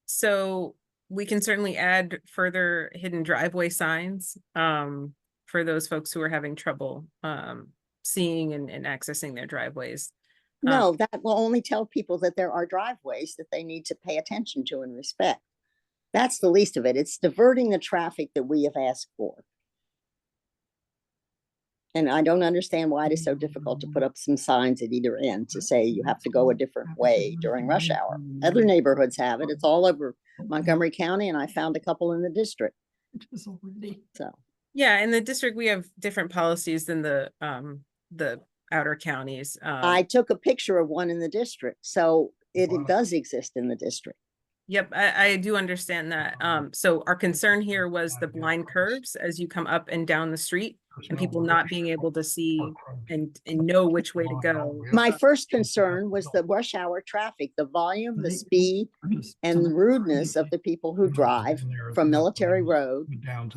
So we can certainly add further hidden driveway signs for those folks who are having trouble seeing and accessing their driveways. No, that will only tell people that there are driveways that they need to pay attention to and respect. That's the least of it. It's diverting the traffic that we have asked for. And I don't understand why it is so difficult to put up some signs at either end to say you have to go a different way during rush hour. Other neighborhoods have it. It's all over Montgomery County, and I found a couple in the district. So, Yeah, in the district, we have different policies than the outer counties. I took a picture of one in the district, so it does exist in the district. Yep, I do understand that. So our concern here was the blind curves as you come up and down the street and people not being able to see and know which way to go. My first concern was the rush hour traffic, the volume, the speed, and the rudeness of the people who drive from Military Road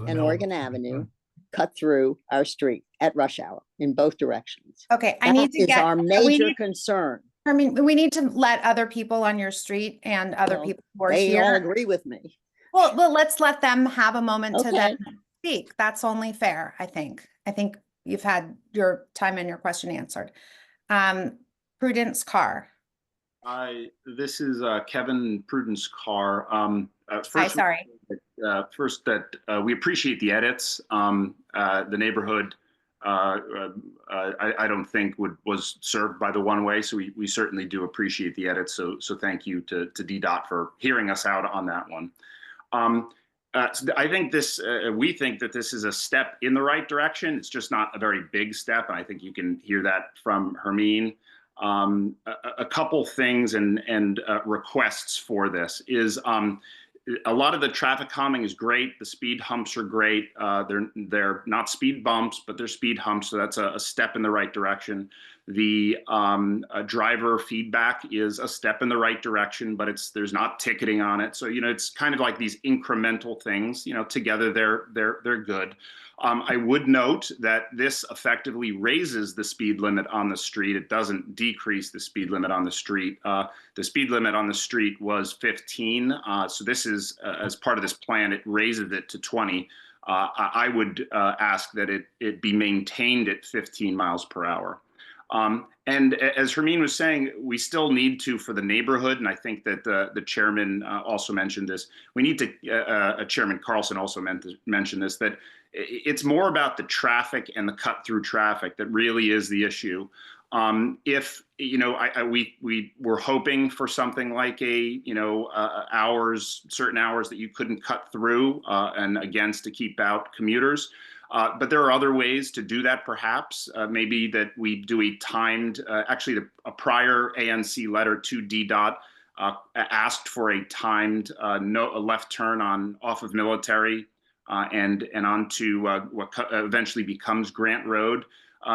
and Oregon Avenue, cut through our street at rush hour in both directions. Okay, I That need to is get, our we major need, concern. I mean, we need to let other people on your street and other Well, people who are They all here. agree with me. Well, let's let them have a moment to Okay. then speak. That's only fair, I think. I think you've had your time and your question answered. Prudence Carr. This is Kevin Prudence Carr. Hi, First, sorry. first that we appreciate the edits. The neighborhood, I don't think was served by the one way, so we certainly do appreciate the edits. So thank you to DDOT for hearing us out on that one. So I think we think that this is a step in the right direction. It's just not a very big step, and I think you can hear that from Hermine. A couple things and requests for this is a lot of the traffic calming is great. The speed humps are great. They're not speed bumps, but they're speed humps. So that's a step in the right direction. The driver feedback is a step in the right direction, but there's not ticketing on it. So, it's kind of like these incremental things, together they're good. I would note that this effectively raises the speed limit on the street. It doesn't decrease the speed limit on the street. The speed limit on the street was 15. So this is, as part of this plan, it raises it to 20. I would ask that it be maintained at 15 miles per hour. And as Hermine was saying, we still need to, for the neighborhood, and I think that the chairman also mentioned this, we need to, Chairman Carlson also mentioned this, that it's more about the traffic and the cut through traffic that really is the issue. If, we were hoping for something like certain hours that you couldn't cut through, and against to keep out commuters. But there are other ways to do that, perhaps. Maybe that we do a timed, a prior ANC letter to DDOT asked for a timed a left turn off of Military and onto what eventually becomes Grant Road.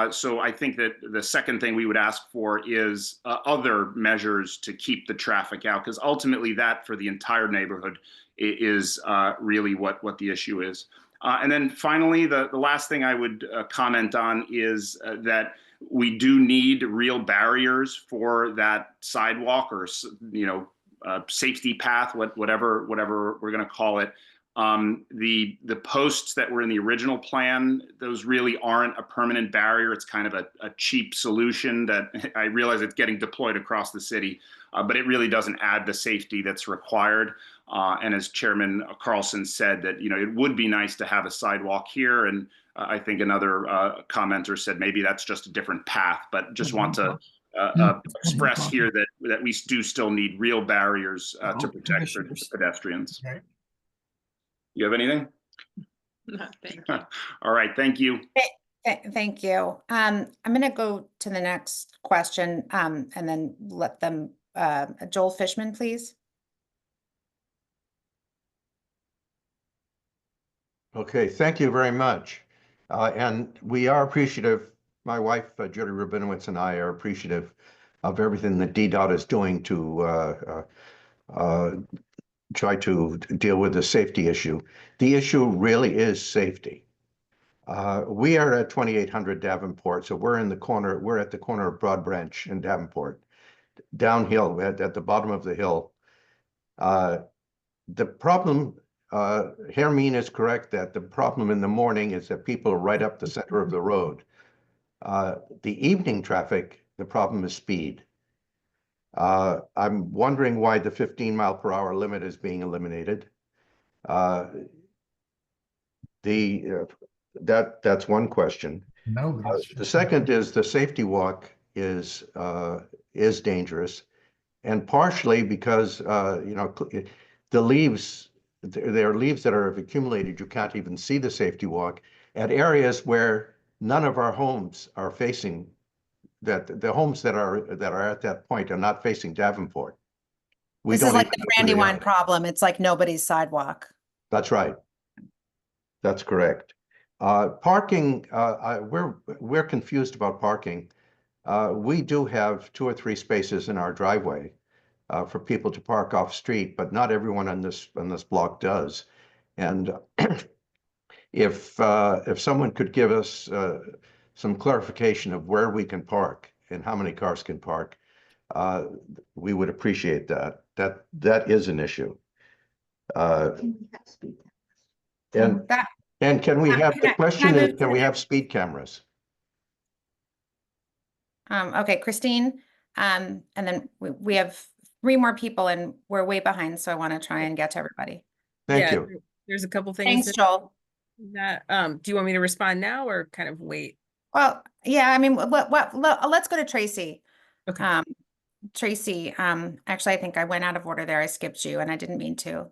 So I think that the second thing we would ask for is other measures to keep the traffic out, because ultimately that for the entire neighborhood is really what the issue is. And then finally, the last thing I would comment on is that we do need real barriers for that sidewalk or, safety path, whatever we're going to call it. The posts that were in the original plan, those really aren't a permanent barrier. It's kind of a cheap solution that I realize it's getting deployed across the city, but it really doesn't add the safety that's required. And as Chairman Carlson said, that it would be nice to have a sidewalk here. And I think another commenter said maybe that's just a different path, but just want to express here that we do still need real barriers to protect pedestrians. Okay. You have anything? No, thank you. All right, thank you. Thank you. I'm going to go to the next question and then let them, Joel Fishman, please. Okay, thank you very much. And we are appreciative, my wife, Judy Rabinowitz, and I are appreciative of everything that DDOT is doing to try to deal with the safety issue. The issue really is safety. We are at 2800 Davenport, so we're at the corner of Broad Branch and Davenport, downhill at the bottom of the hill. The problem, Hermine is correct that the problem in the morning is that people are right up the center of the road. The evening traffic, the problem is speed. I'm wondering why the 15 mile per hour limit is being eliminated. Uh, that's one question. No, The second is the safety walk is dangerous, and partially because the leaves, there are leaves that have accumulated. You can't even see the safety walk at areas where none of our homes are facing. That the homes that are at that point are not facing Davenport. This is like even the know who they Brandywine are. problem. It's like nobody's sidewalk. That's right. That's correct. Parking, we're confused about parking. We do have 2 or 3 spaces in our driveway for people to park off street, but not everyone on this block does. And if someone could give us some clarification of where we can park and how many cars can park, we would appreciate that. That is an issue. And That, can we have, the question can I is, move to can the we have next? speed cameras? Okay, Christine, and then we have 3 more people and we're way behind, so I want to try and get to everybody. Thank Yeah, you. there's a couple things Thanks, Joel. that, do you want me to respond now or kind of wait? Well, yeah, I mean, let's go to Tracy. Okay. Tracy, actually, I think I went out of order there. I skipped you and I didn't mean to.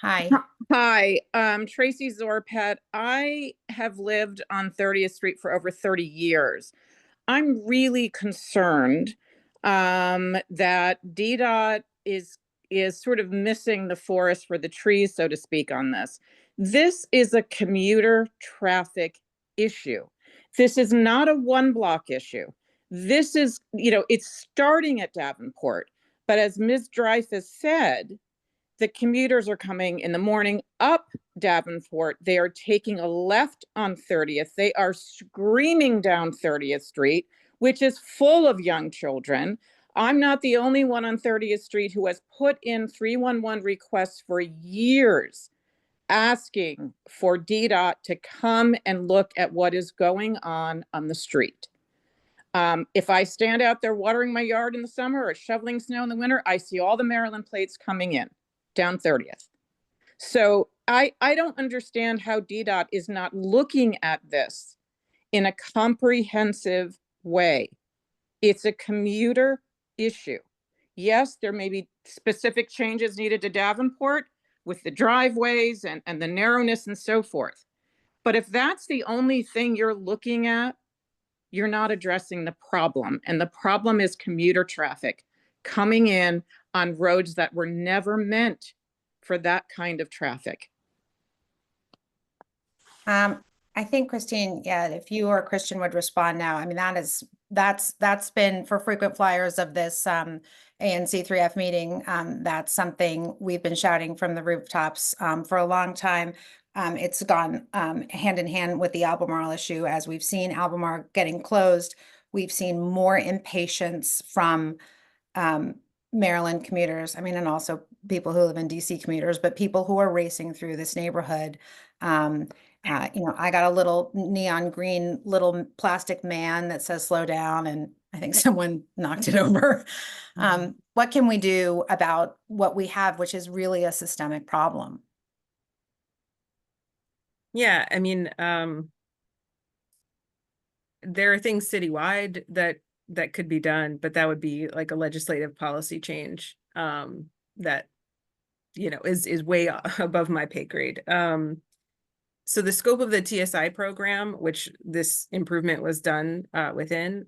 Hi. Hi, Tracy Zorpet. I have lived on 30th Street for over 30 years. I'm really concerned that DDOT is sort of missing the forest for the trees, so to speak, on this. This is a commuter traffic issue. This is not a 1-block issue. This is, it's starting at Davenport. But as Ms. Dreyfus said, the commuters are coming in the morning up Davenport. They are taking a left on 30th. They are screaming down 30th Street, which is full of young children. I'm not the only one on 30th Street who has put in 311 requests for years asking for DDOT to come and look at what is going on the street. If I stand out there watering my yard in the summer or shoveling snow in the winter, I see all the Maryland plates coming in down 30th. So I don't understand how DDOT is not looking at this in a comprehensive way. It's a commuter issue. Yes, there may be specific changes needed to Davenport with the driveways and the narrowness and so forth. But if that's the only thing you're looking at, you're not addressing the problem. And the problem is commuter traffic coming in on roads that were never meant for that kind of traffic. I think Christine, yeah, if you or Christian would respond now, I mean, that's been for frequent flyers of this ANC3F meeting. That's something we've been shouting from the rooftops for a long time. It's gone hand in hand with the Albemarle issue. As we've seen Albemarle getting closed, we've seen more impatience from Maryland commuters. I mean, and also people who live in DC commuters, but people who are racing through this neighborhood. I got a little neon green little plastic man that says slow down, and I think someone knocked it over. What can we do about what we have, which is really a systemic problem? Yeah, I mean, there are things citywide that could be done, but that would be like a legislative policy change that is way above my pay grade. So the scope of the TSI program, which this improvement was done within,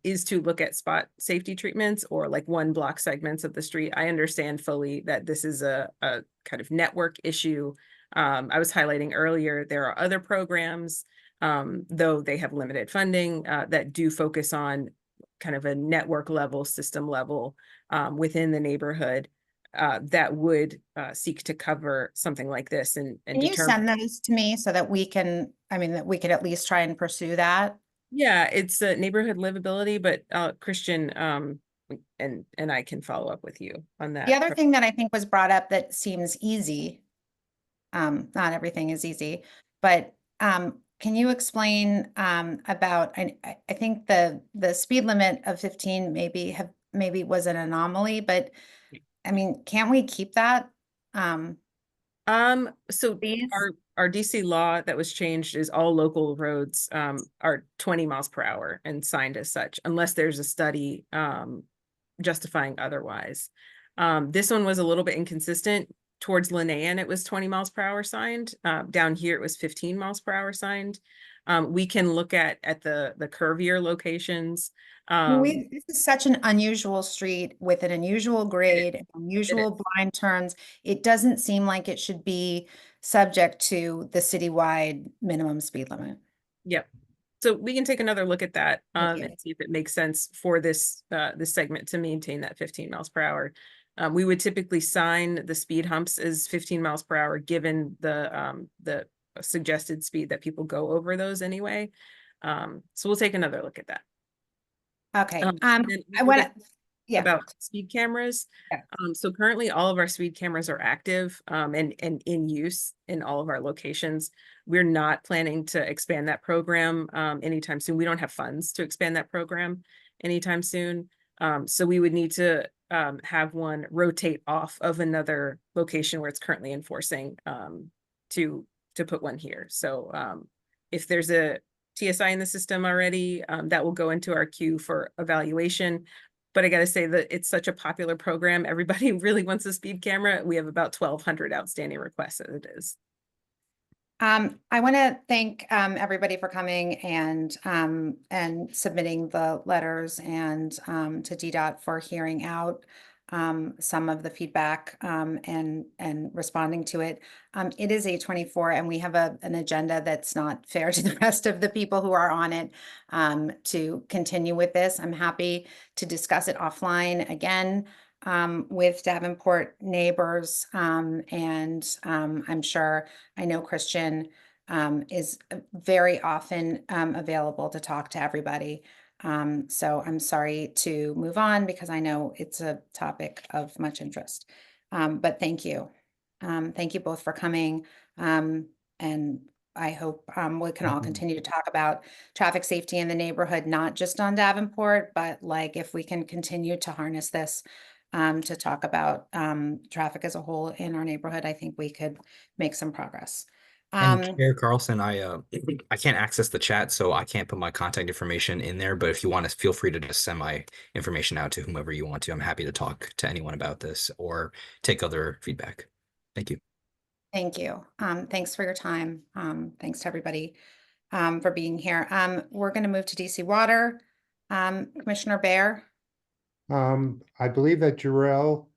is to look at spot safety treatments or like 1-block segments of the street. I understand fully that this is a kind of network issue. I was highlighting earlier, there are other programs, though they have limited funding, that do focus on kind of a network level, system level within the neighborhood. That would seek to cover something like this and Can you send those to me so that we can, that we could at least try and pursue that? Yeah, it's a neighborhood livability, but Christian and I can follow up with you on that. The other thing that I think was brought up that seems easy, not everything is easy, but can you explain about, I think the speed limit of 15 maybe was an anomaly, but I mean, can't we keep that? So Please? our DC law that was changed is all local roads are 20 miles per hour and signed as such, unless there's a study justifying otherwise. This one was a little bit inconsistent. Towards Linnaean, it was 20 miles per hour signed. Down here, it was 15 miles per hour signed. We can look at the curvier locations. This is such an unusual street with an unusual grade, unusual blind turns. It doesn't seem like it should be subject to the citywide minimum speed limit. Yep. So we can take another look at that Thank you. and see if it makes sense for this segment to maintain that 15 miles per hour. We would typically sign the speed humps as 15 miles per hour, given the suggested speed that people go over those anyway. So we'll take another look at that. Okay. And then I want to, yeah. about speed cameras. Yeah. So currently all of our speed cameras are active and in use in all of our locations. We're not planning to expand that program anytime soon. We don't have funds to expand that program anytime soon. So we would need to have one rotate off of another location where it's currently enforcing to put one here. So if there's a TSI in the system already, that will go into our queue for evaluation. But I got to say that it's such a popular program. Everybody really wants a speed camera. We have about 1,200 outstanding requests as it is. I want to thank everybody for coming and submitting the letters, and to DDOT for hearing out some of the feedback and responding to it. It is 8:24, and we have an agenda that's not fair to the rest of the people who are on it to continue with this. I'm happy to discuss it offline again with Davenport neighbors, and I'm sure, I know Christian is very often available to talk to everybody. So I'm sorry to move on because I know it's a topic of much interest. But thank you. Thank you both for coming. And I hope we can all continue to talk about traffic safety in the neighborhood, not just on Davenport, but like if we can continue to harness this to talk about traffic as a whole in our neighborhood, I think we could make some progress. And Chair Carlson, I can't access the chat, so I can't put my contact information in there. But if you want to, feel free to just send my information out to whomever you want to. I'm happy to talk to anyone about this or take other feedback. Thank you. Thank you. Thanks for your time. Thanks to everybody for being here. We're going to move to DC Water. Commissioner Bear. I believe that Jarrell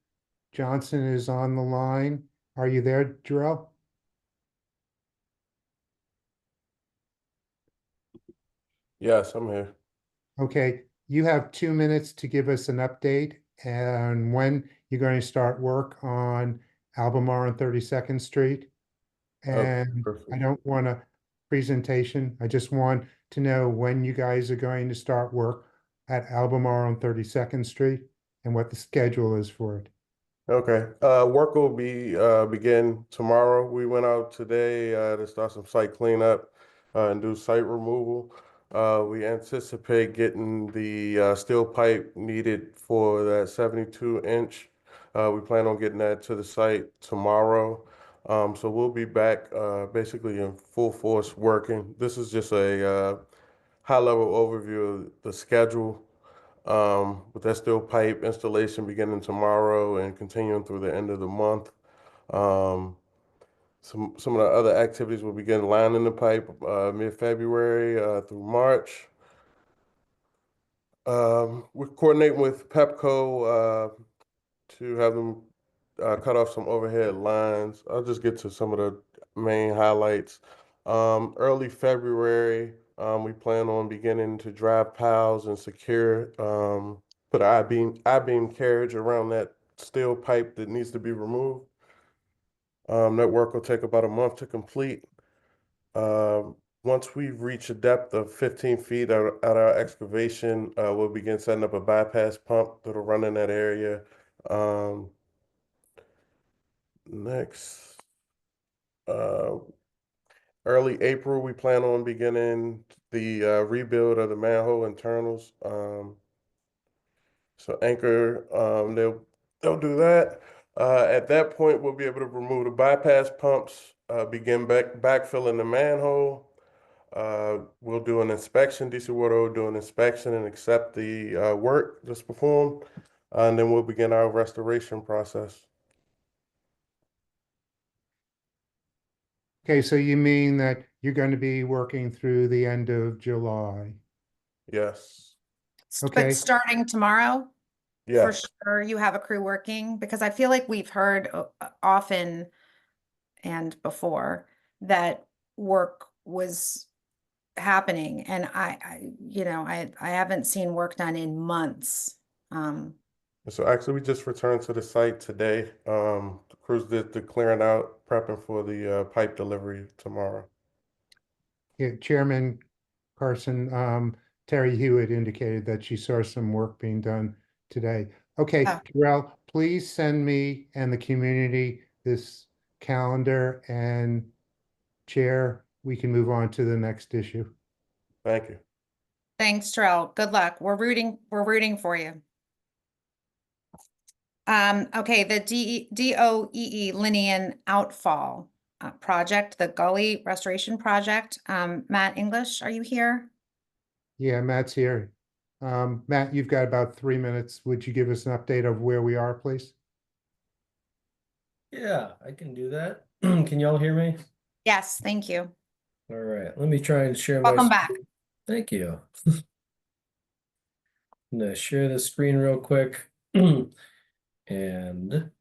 Johnson is on the line. Are you there, Jarrell? Yes, I'm here. Okay, you have 2 minutes to give us an update and when you're going to start work on Albemarle and 32nd Street. And I don't want a presentation. I just want to know when you guys are going to start work at Albemarle on 32nd Street and what the schedule is for it. Okay, work will begin tomorrow. We went out today to start some site cleanup and do site removal. We anticipate getting the steel pipe needed for that 72-inch. We plan on getting that to the site tomorrow. So we'll be back basically in full force working. This is just a high-level overview of the schedule. With that steel pipe installation beginning tomorrow and continuing through the end of the month. Some of the other activities will begin lining the pipe mid-February through March. We're coordinating with Pepco to have them cut off some overhead lines. I'll just get to some of the main highlights. Early February, we plan on beginning to drive piles and secure, put an I-beam carriage around that steel pipe that needs to be removed. That work will take about a month to complete. Once we reach a depth of 15 feet at our excavation, we'll begin setting up a bypass pump that'll run in that area. Next, early April, we plan on beginning the rebuild of the manhole internals. So Anchor, they'll do that. At that point, we'll be able to remove the bypass pumps, begin backfilling the manhole. We'll do an inspection. DC Water will do an inspection and accept the work that's performed, and then we'll begin our restoration process. Okay, so you mean that you're going to be working through the end of July? Yes. Okay. But starting tomorrow? For Yes. sure you have a crew working, because I feel like we've heard often and before that work was happening, and I haven't seen work done in months. So actually, we just returned to the site today. The crews did the clearing out, prepping for the pipe delivery tomorrow. Yeah, Chairman Carson, Terry Hewitt indicated that she saw some work being done today. Okay, Oh. Terrell, please send me and the community this calendar, and Chair, we can move on to the next issue. Thank you. Thanks, Terrell. Good luck. We're rooting for you. Okay, the DOEE Linean Outfall project, the Gully Restoration Project. Matt English, are you here? Yeah, Matt's here. Matt, you've got about 3 minutes. Would you give us an update of where we are, please? Yeah, I can do that. Can y'all hear me? Yes, thank you. All right, let me try and share my Welcome back. screen. Thank you. I'm gonna share the screen real quick. And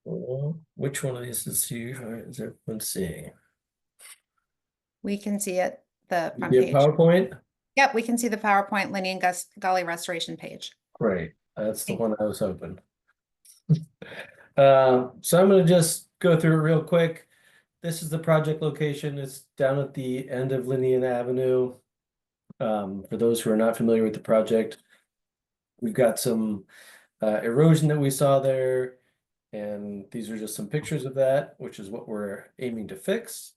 which one of these is everyone seeing? We can see it, the front Yeah, page. PowerPoint? Yep, we can see the PowerPoint Linean Gully Restoration page. Great, that's the one I was hoping. So I'm gonna just go through it real quick. This is the project location. It's down at the end of Linean Avenue. For those who are not familiar with the project, we've got some erosion that we saw there, and these are just some pictures of that, which is what we're aiming to fix.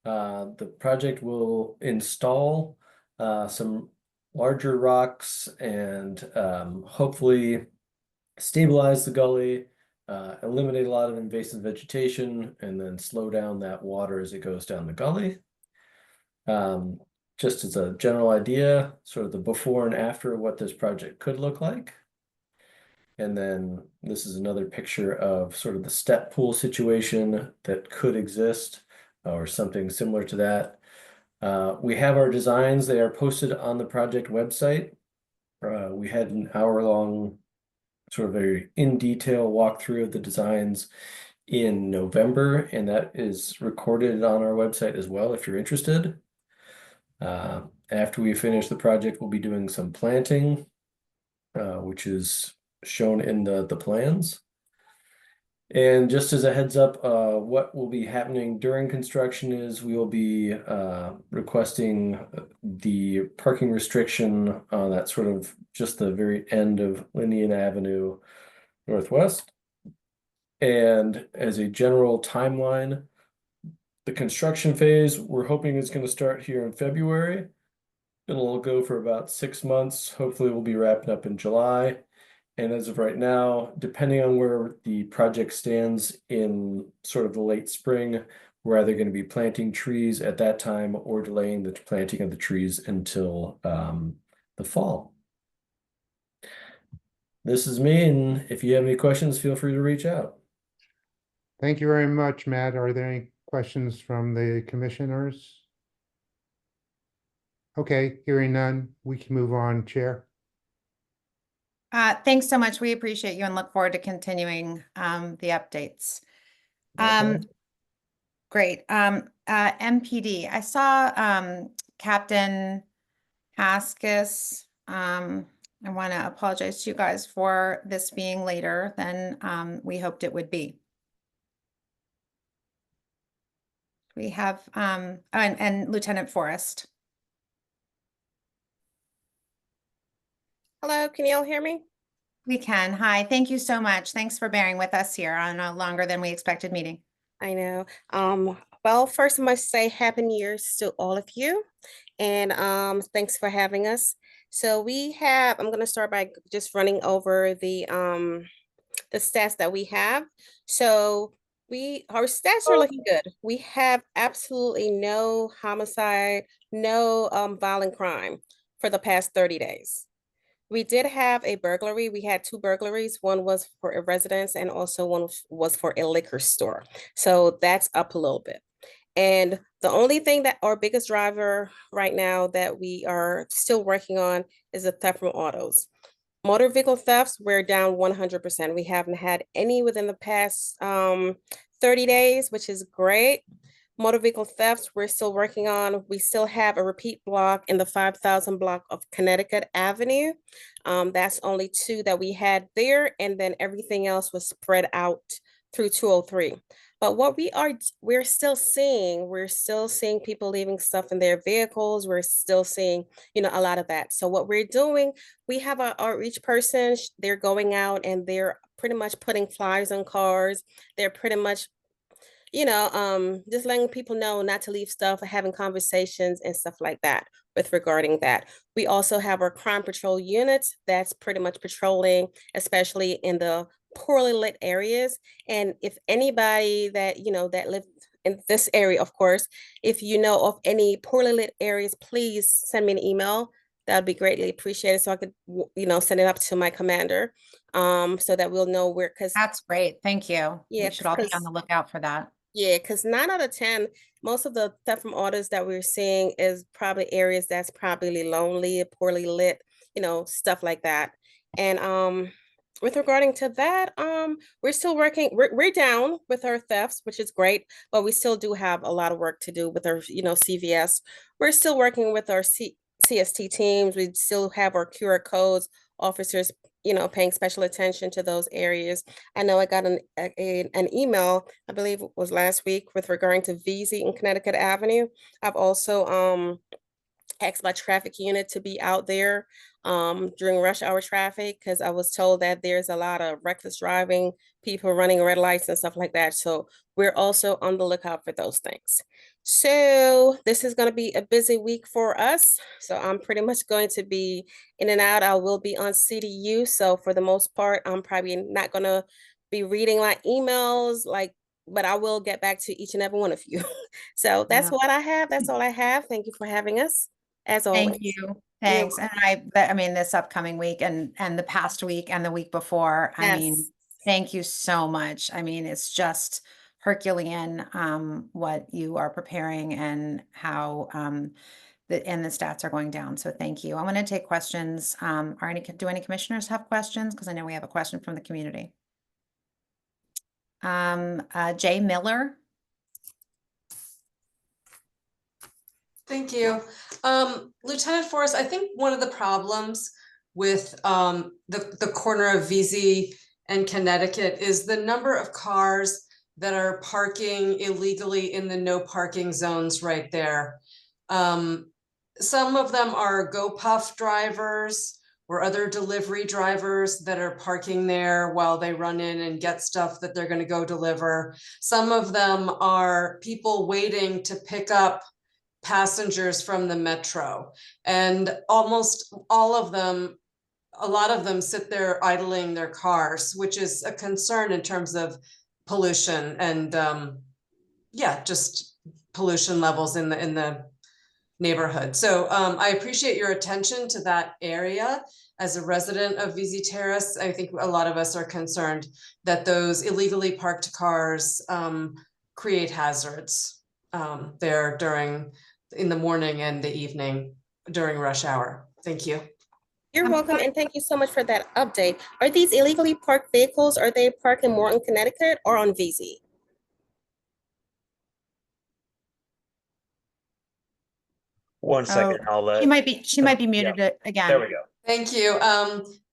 The project will install some larger rocks and hopefully stabilize the gully, eliminate a lot of invasive vegetation, and then slow down that water as it goes down the gully. Just as a general idea, sort of the before and after what this project could look like. And then this is another picture of sort of the step pool situation that could exist, or something similar to that. We have our designs. They are posted on the project website. We had an hour-long sort of very in-detail walkthrough of the designs in November, and that is recorded on our website as well if you're interested. After we finish the project, we'll be doing some planting, which is shown in the plans. And just as a heads up, what will be happening during construction is we will be requesting the parking restriction on that sort of just the very end of Linean Avenue Northwest. And as a general timeline, the construction phase we're hoping is going to start here in February. It'll go for about 6 months. Hopefully we'll be wrapping up in July. And as of right now, depending on where the project stands in sort of the late spring, we're either going to be planting trees at that time or delaying the planting of the trees until the fall. This is me, and if you have any questions, feel free to reach out. Thank you very much, Matt. Are there any questions from the commissioners? Okay, hearing none, we can move on, Chair. Thanks so much. We appreciate you and look forward to continuing the updates. Great. MPD. I saw Captain Haskis. I want to apologize to you guys for this being later than we hoped it would be. We have and Lieutenant Forrest. Hello, can you all hear me? We can. Hi, thank you so much. Thanks for bearing with us here on a longer than we expected meeting. I know. Well, first I must say Happy New Year's to all of you. And thanks for having us. So I'm gonna start by just running over the the stats that we have. So our stats are looking good. We have absolutely no homicide, no violent crime for the past 30 days. We did have a burglary. We had 2 burglaries. One was for a residence and also one was for a liquor store. So that's up a little bit. And the only thing that our biggest driver right now that we are still working on is the theft from autos. Motor vehicle thefts, we're down 100%. We haven't had any within the past 30 days, which is great. Motor vehicle thefts, we're still working on. We still have a repeat block in the 5,000 block of Connecticut Avenue. That's only 2 that we had there, and then everything else was spread out through 203. But what we're still seeing people leaving stuff in their vehicles. We're still seeing, a lot of that. So what we're doing, we have our outreach person. They're going out and they're pretty much putting flyers on cars. They're pretty much, just letting people know not to leave stuff, having conversations and stuff like that with regarding that. We also have our crime patrol units that's pretty much patrolling, especially in the poorly lit areas. And if anybody that, that live in this area, of course, if you know of any poorly lit areas, please send me an email. That would be greatly appreciated. So I could, send it up to my commander, so that we'll know where, because That's great. Thank you. Yeah, We should all be on the lookout for that. yeah, because 9 out of 10, most of the theft from autos that we're seeing is probably areas that's probably lonely, poorly lit, stuff like that. And with regarding to that, we're still working, we're down with our thefts, which is great, but we still do have a lot of work to do with our, CVS. We're still working with our CST teams. We still have our QR codes, officers, paying special attention to those areas. I know I got an email, I believe it was last week, with regarding to VZ in Connecticut Avenue. I've also asked my traffic unit to be out there during rush hour traffic, because I was told that there's a lot of reckless driving, people running red lights and stuff like that. So we're also on the lookout for those things. So this is going to be a busy week for us. So I'm pretty much going to be in and out. I will be on CDU. So for the most part, I'm probably not going to be reading my emails, but I will get back to each and every one of you. So that's what I have. That's all I have. Thank you for having us, as always. Thank you. Thanks. And I mean, this upcoming week and the past week and the week before, I mean, thank you so much. I mean, it's just Herculean, what you are preparing and how, the stats are going down. So thank you. I want to take questions. Do any commissioners have questions? Because I know we have a question from the community. Jay Miller. Thank you. Lieutenant Forrest, I think one of the problems with the corner of VZ and Connecticut is the number of cars that are parking illegally in the no parking zones right there. Some of them are GoPuff drivers or other delivery drivers that are parking there while they run in and get stuff that they're going to go deliver. Some of them are people waiting to pick up passengers from the metro, and almost all of them, a lot of them sit there idling their cars, which is a concern in terms of pollution and just pollution levels in the neighborhood. So I appreciate your attention to that area. As a resident of VZ Terrace, I think a lot of us are concerned that those illegally parked cars create hazards there in the morning and the evening during rush hour. Thank you. You're welcome, and thank you so much for that update. Are these illegally parked vehicles, are they parked in Morton, Connecticut or on VZ? One second, I'll let. She might be muted again. There we go. Thank you.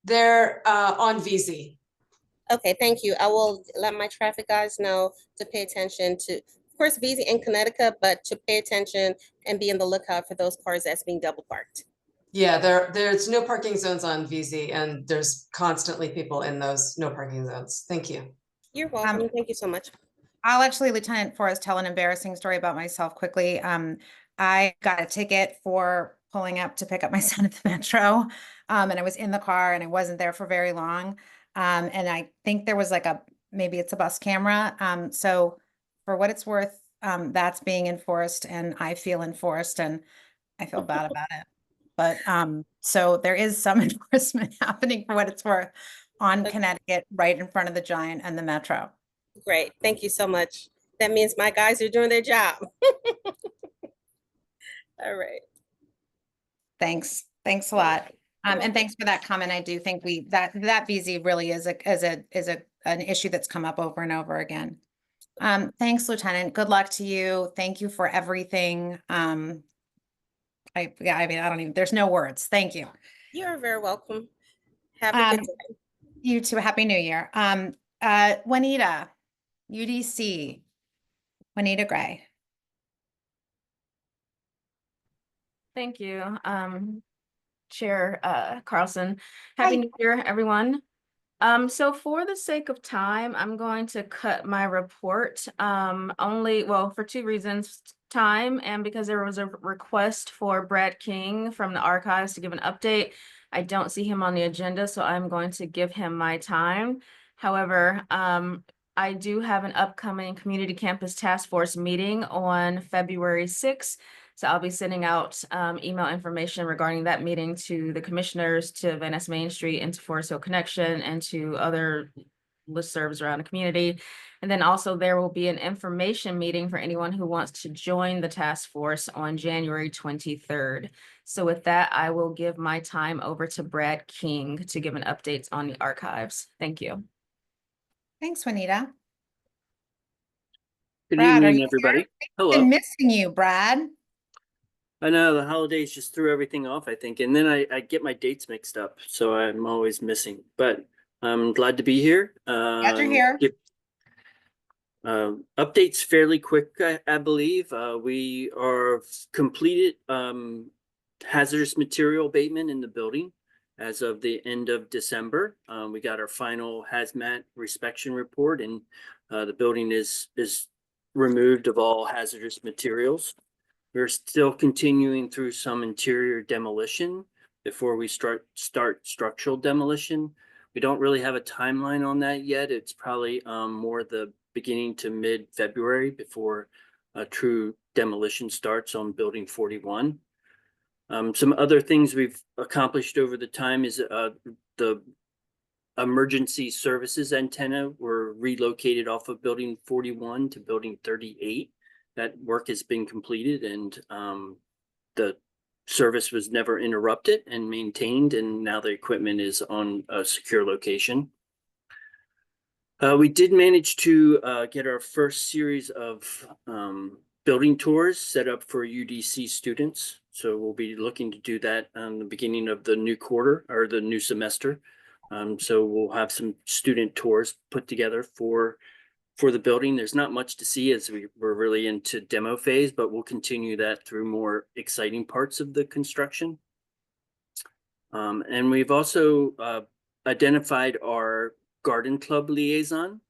They're on VZ. Okay, thank you. I will let my traffic guys know to pay attention to, of course, VZ in Connecticut, but to pay attention and be on the lookout for those cars that's being double parked. Yeah, there's no parking zones on VZ, and there's constantly people in those no parking zones. Thank you. You're welcome. Thank you so much. I'll actually, Lieutenant Forrest, tell an embarrassing story about myself quickly. I got a ticket for pulling up to pick up my son at the metro, and I was in the car and I wasn't there for very long. And I think there was like maybe it's a bus camera. So for what it's worth, that's being enforced and I feel enforced and I feel bad about it. But, so there is some enforcement happening for what it's worth on Connecticut, right in front of the Giant and the Metro. Great. Thank you so much. That means my guys are doing their job. All right. Thanks. Thanks a lot. And thanks for that comment. I do think that VZ really is an issue that's come up over and over again. Thanks, Lieutenant. Good luck to you. Thank you for everything. I don't even, there's no words. Thank you. You're very welcome. Have a good day. You too. Happy New Year. Juanita, UDC, Juanita Gray. Thank you, Chair Carlson. Happy New Year, everyone. So for the sake of time, I'm going to cut my report for 2 reasons, time and because there was a request for Brad King from the archives to give an update. I don't see him on the agenda, so I'm going to give him my time. However, I do have an upcoming Community Campus Task Force meeting on February 6th. So I'll be sending out email information regarding that meeting to the commissioners, to Van Ness Main Street, and to Forest Hill Connection, and to other listservs around the community. And then also there will be an information meeting for anyone who wants to join the task force on January 23rd. So with that, I will give my time over to Brad King to give an update on the archives. Thank you. Thanks, Juanita. Good Brad, evening, everybody. Hello. I've been missing you, Brad. I know the holidays just threw everything off, I think, and then I get my dates mixed up, so I'm always missing. But I'm glad to be here. Glad you're here. Updates fairly quick, I believe. We are completed hazardous material abatement in the building as of the end of December. We got our final hazmat inspection report, and the building is removed of all hazardous materials. We're still continuing through some interior demolition before we start structural demolition. We don't really have a timeline on that yet. It's probably more the beginning to mid-February before a true demolition starts on building 41. Some other things we've accomplished over the time is the emergency services antenna were relocated off of building 41 to building 38. That work has been completed, and the service was never interrupted and maintained, and now the equipment is on a secure location. We did manage to get our first series of building tours set up for UDC students. So we'll be looking to do that on the beginning of the new quarter or the new semester. So we'll have some student tours put together for the building. There's not much to see as we're really into demo phase, but we'll continue that through more exciting parts of the construction. And we've also identified our garden club liaison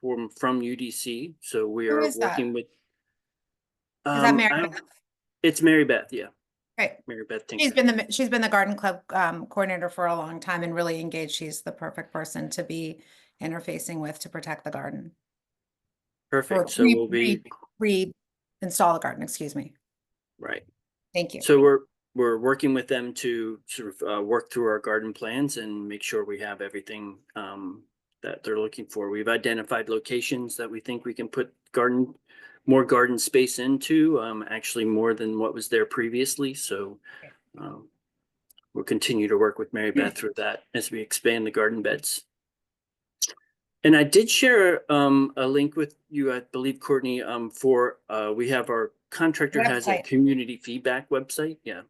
from UDC. So we are working with. Is that Mary Beth? It's Mary Beth, yeah. Right. Mary Beth Tinker. She's been the garden club coordinator for a long time and really engaged. She's the perfect person to be interfacing with to protect the garden. Perfect. So we'll be reinstall the garden, excuse me. Right. Thank you. So we're working with them to sort of work through our garden plans and make sure we have everything that they're looking for. We've identified locations that we think we can put more garden space into, actually more than what was there previously. So we'll continue to work with Mary Beth through that as we expand the garden beds. And I did share a link with you, I believe, Courtney, for we have our contractor has a community feedback website. Yeah.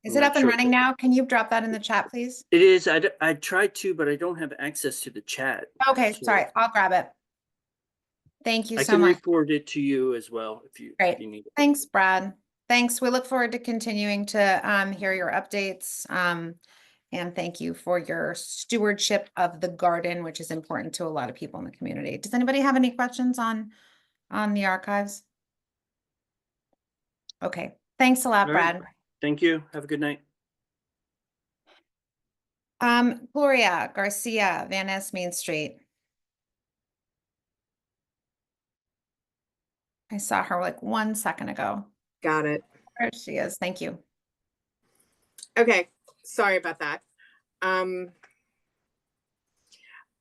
Is it up and running now? Can you drop that in the chat, please? It is. I tried to, but I don't have access to the chat. Okay, sorry. I'll grab it. Thank you so much. I can forward it to you as well if you need it. Thanks, Brad. Thanks. We look forward to continuing to hear your updates. And thank you for your stewardship of the garden, which is important to a lot of people in the community. Does anybody have any questions on the archives? Okay. Thanks a lot, Brad. Thank you. Have a good night. Gloria Garcia, Van Ness Main Street. I saw her like 1 second ago. Got it. There she is. Thank you. Okay, sorry about that.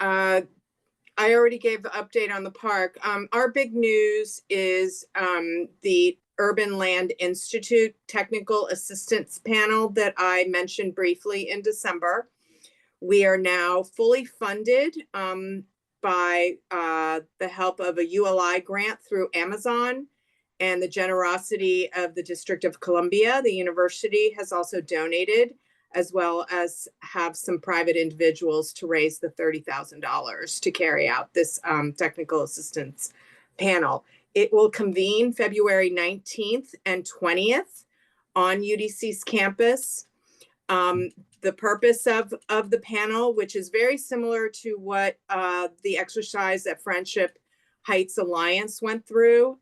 I already gave the update on the park. Our big news is the Urban Land Institute Technical Assistance Panel that I mentioned briefly in December. We are now fully funded by the help of a ULI grant through Amazon and the generosity of the District of Columbia. The university has also donated, as well as have some private individuals to raise the $30,000 to carry out this technical assistance panel. It will convene February 19th and 20th on UDC's campus. The purpose of the panel, which is very similar to what the exercise that Friendship Heights Alliance went through,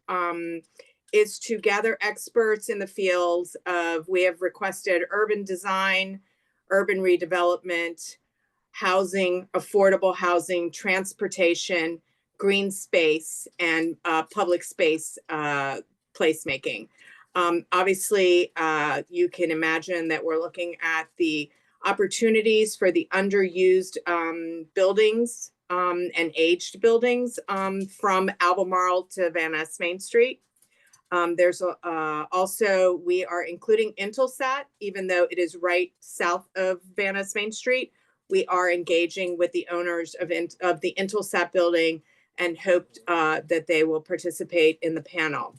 is to gather experts in the fields of, we have requested urban design, urban redevelopment, housing, affordable housing, transportation, green space, and public space placemaking. Obviously, you can imagine that we're looking at the opportunities for the underused buildings and aged buildings from Albemarle to Van Ness Main Street. There's also, we are including Intelsat, even though it is right south of Van Ness Main Street. We are engaging with the owners of the Intelsat building and hoped that they will participate in the panel.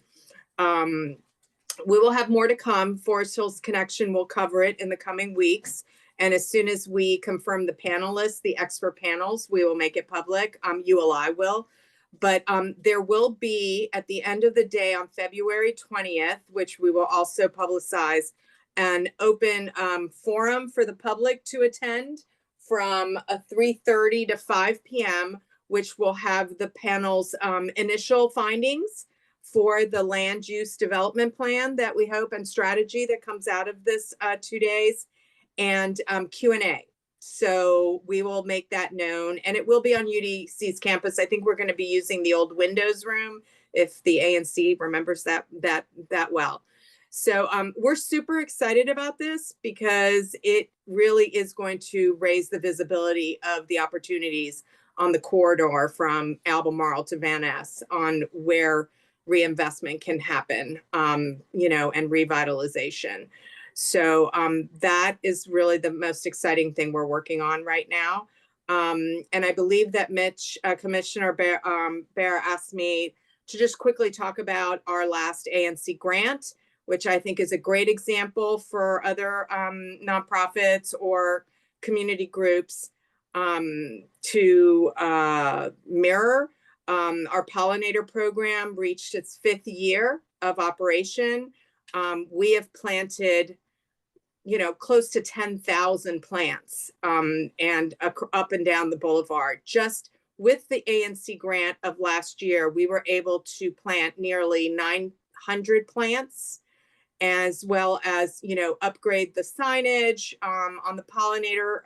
We will have more to come. Forest Hills Connection will cover it in the coming weeks. And as soon as we confirm the panelists, the expert panels, we will make it public. ULI will. But there will be, at the end of the day on February 20th, which we will also publicize, an open forum for the public to attend from 3:30 to 5 p.m., which will have the panel's initial findings for the land use development plan that we hope and strategy that comes out of this 2 days, and Q&A. So we will make that known, and it will be on UDC's campus. I think we're going to be using the old Windows room, if the ANC remembers that well. So we're super excited about this because it really is going to raise the visibility of the opportunities on the corridor from Albemarle to Van Ness on where reinvestment can happen, you know, and revitalization. So that is really the most exciting thing we're working on right now. And I believe that Commissioner Bear asked me to just quickly talk about our last ANC grant, which I think is a great example for other nonprofits or community groups to mirror. Our pollinator program reached its 5th year of operation. We have planted, you know, close to 10,000 plants and up and down the boulevard. Just with the ANC grant of last year, we were able to plant nearly 900 plants, as well as, you know, upgrade the signage on the pollinator,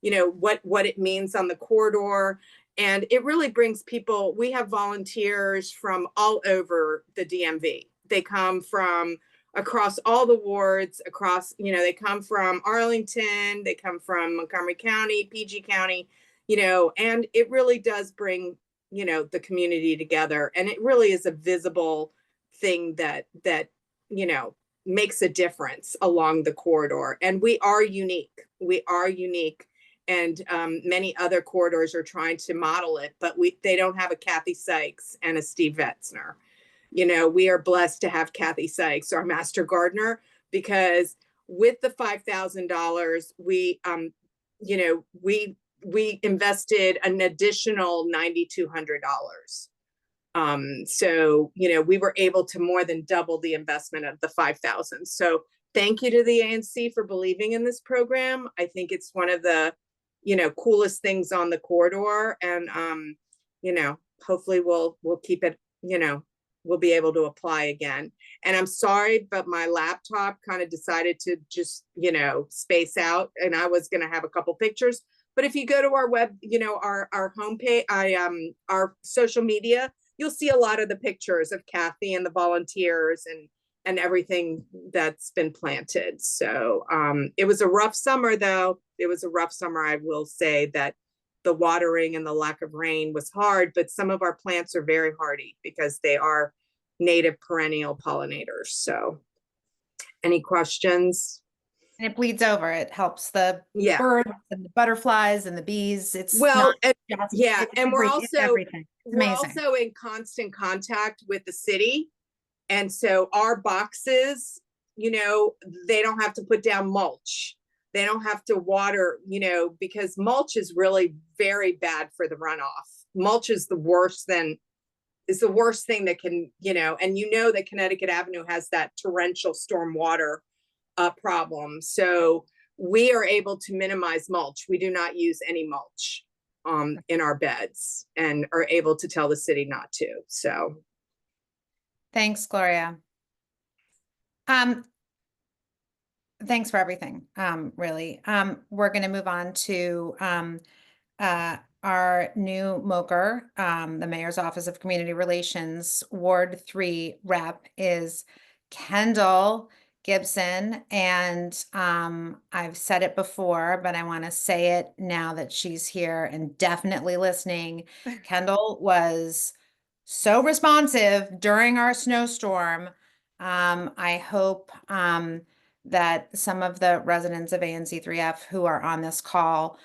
you know, what it means on the corridor. And it really brings people, we have volunteers from all over the DMV. They come from across all the wards, across, you know, they come from Arlington, they come from Montgomery County, PG County, you know, and it really does bring, you know, the community together. And it really is a visible thing that, you know, makes a difference along the corridor. And we are unique. We are unique. And many other corridors are trying to model it, but they don't have a Kathy Sykes and a Steve Vetzner. You know, we are blessed to have Kathy Sykes, our master gardener, because with the $5,000, we, you know, we invested an additional $9,200. So, you know, we were able to more than double the investment of the 5,000. So thank you to the ANC for believing in this program. I think it's one of the, you know, coolest things on the corridor, and you know, hopefully we'll keep it, you know, will be able to apply again. And I'm sorry, but my laptop kind of decided to just, you know, space out, and I was going to have a couple pictures. But if you go to our web, you know, our homepage, our social media, you'll see a lot of the pictures of Kathy and the volunteers and everything that's been planted. So it was a rough summer, though. It was a rough summer. I will say that the watering and the lack of rain was hard, but some of our plants are very hardy because they are native perennial pollinators. So any questions? And it bleeds over. It helps the Yeah. birds and the butterflies and the bees. It's Well, not and, just, yeah, it's and we're it's also everything. It's we're amazing. also in constant contact with the city. And so our boxes, you know, they don't have to put down mulch. They don't have to water, you know, because mulch is really very bad for the runoff. Mulch is the worst thing that can, you know, and you know that Connecticut Avenue has that torrential storm water problem. So we are able to minimize mulch. We do not use any mulch in our beds and are able to tell the city not to. So Thanks, Gloria. Thanks for everything, really. We're going to move on to our new MOCR, the Mayor's Office of Community Relations, Ward 3 rep is Kendall Gibson. And I've said it before, but I want to say it now that she's here and definitely listening. Kendall was so responsive during our snowstorm. I hope that some of the residents of ANC3F who are on this call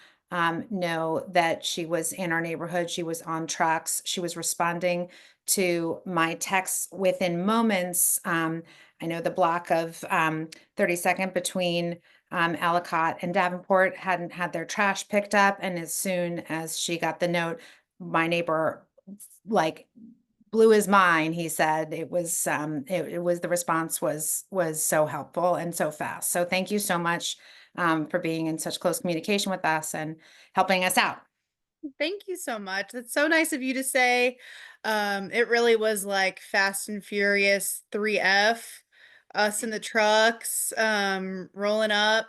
know that she was in our neighborhood. She was on trucks. She was responding to my texts within moments. I know the block of 32nd between Ellicott and Davenport hadn't had their trash picked up. And as soon as she got the note, my neighbor like blew his mind. He said it was the response was so helpful and so fast. So thank you so much for being in such close communication with us and helping us out. Thank you so much. That's so nice of you to say. It really was like Fast and Furious 3F, us in the trucks, rolling up,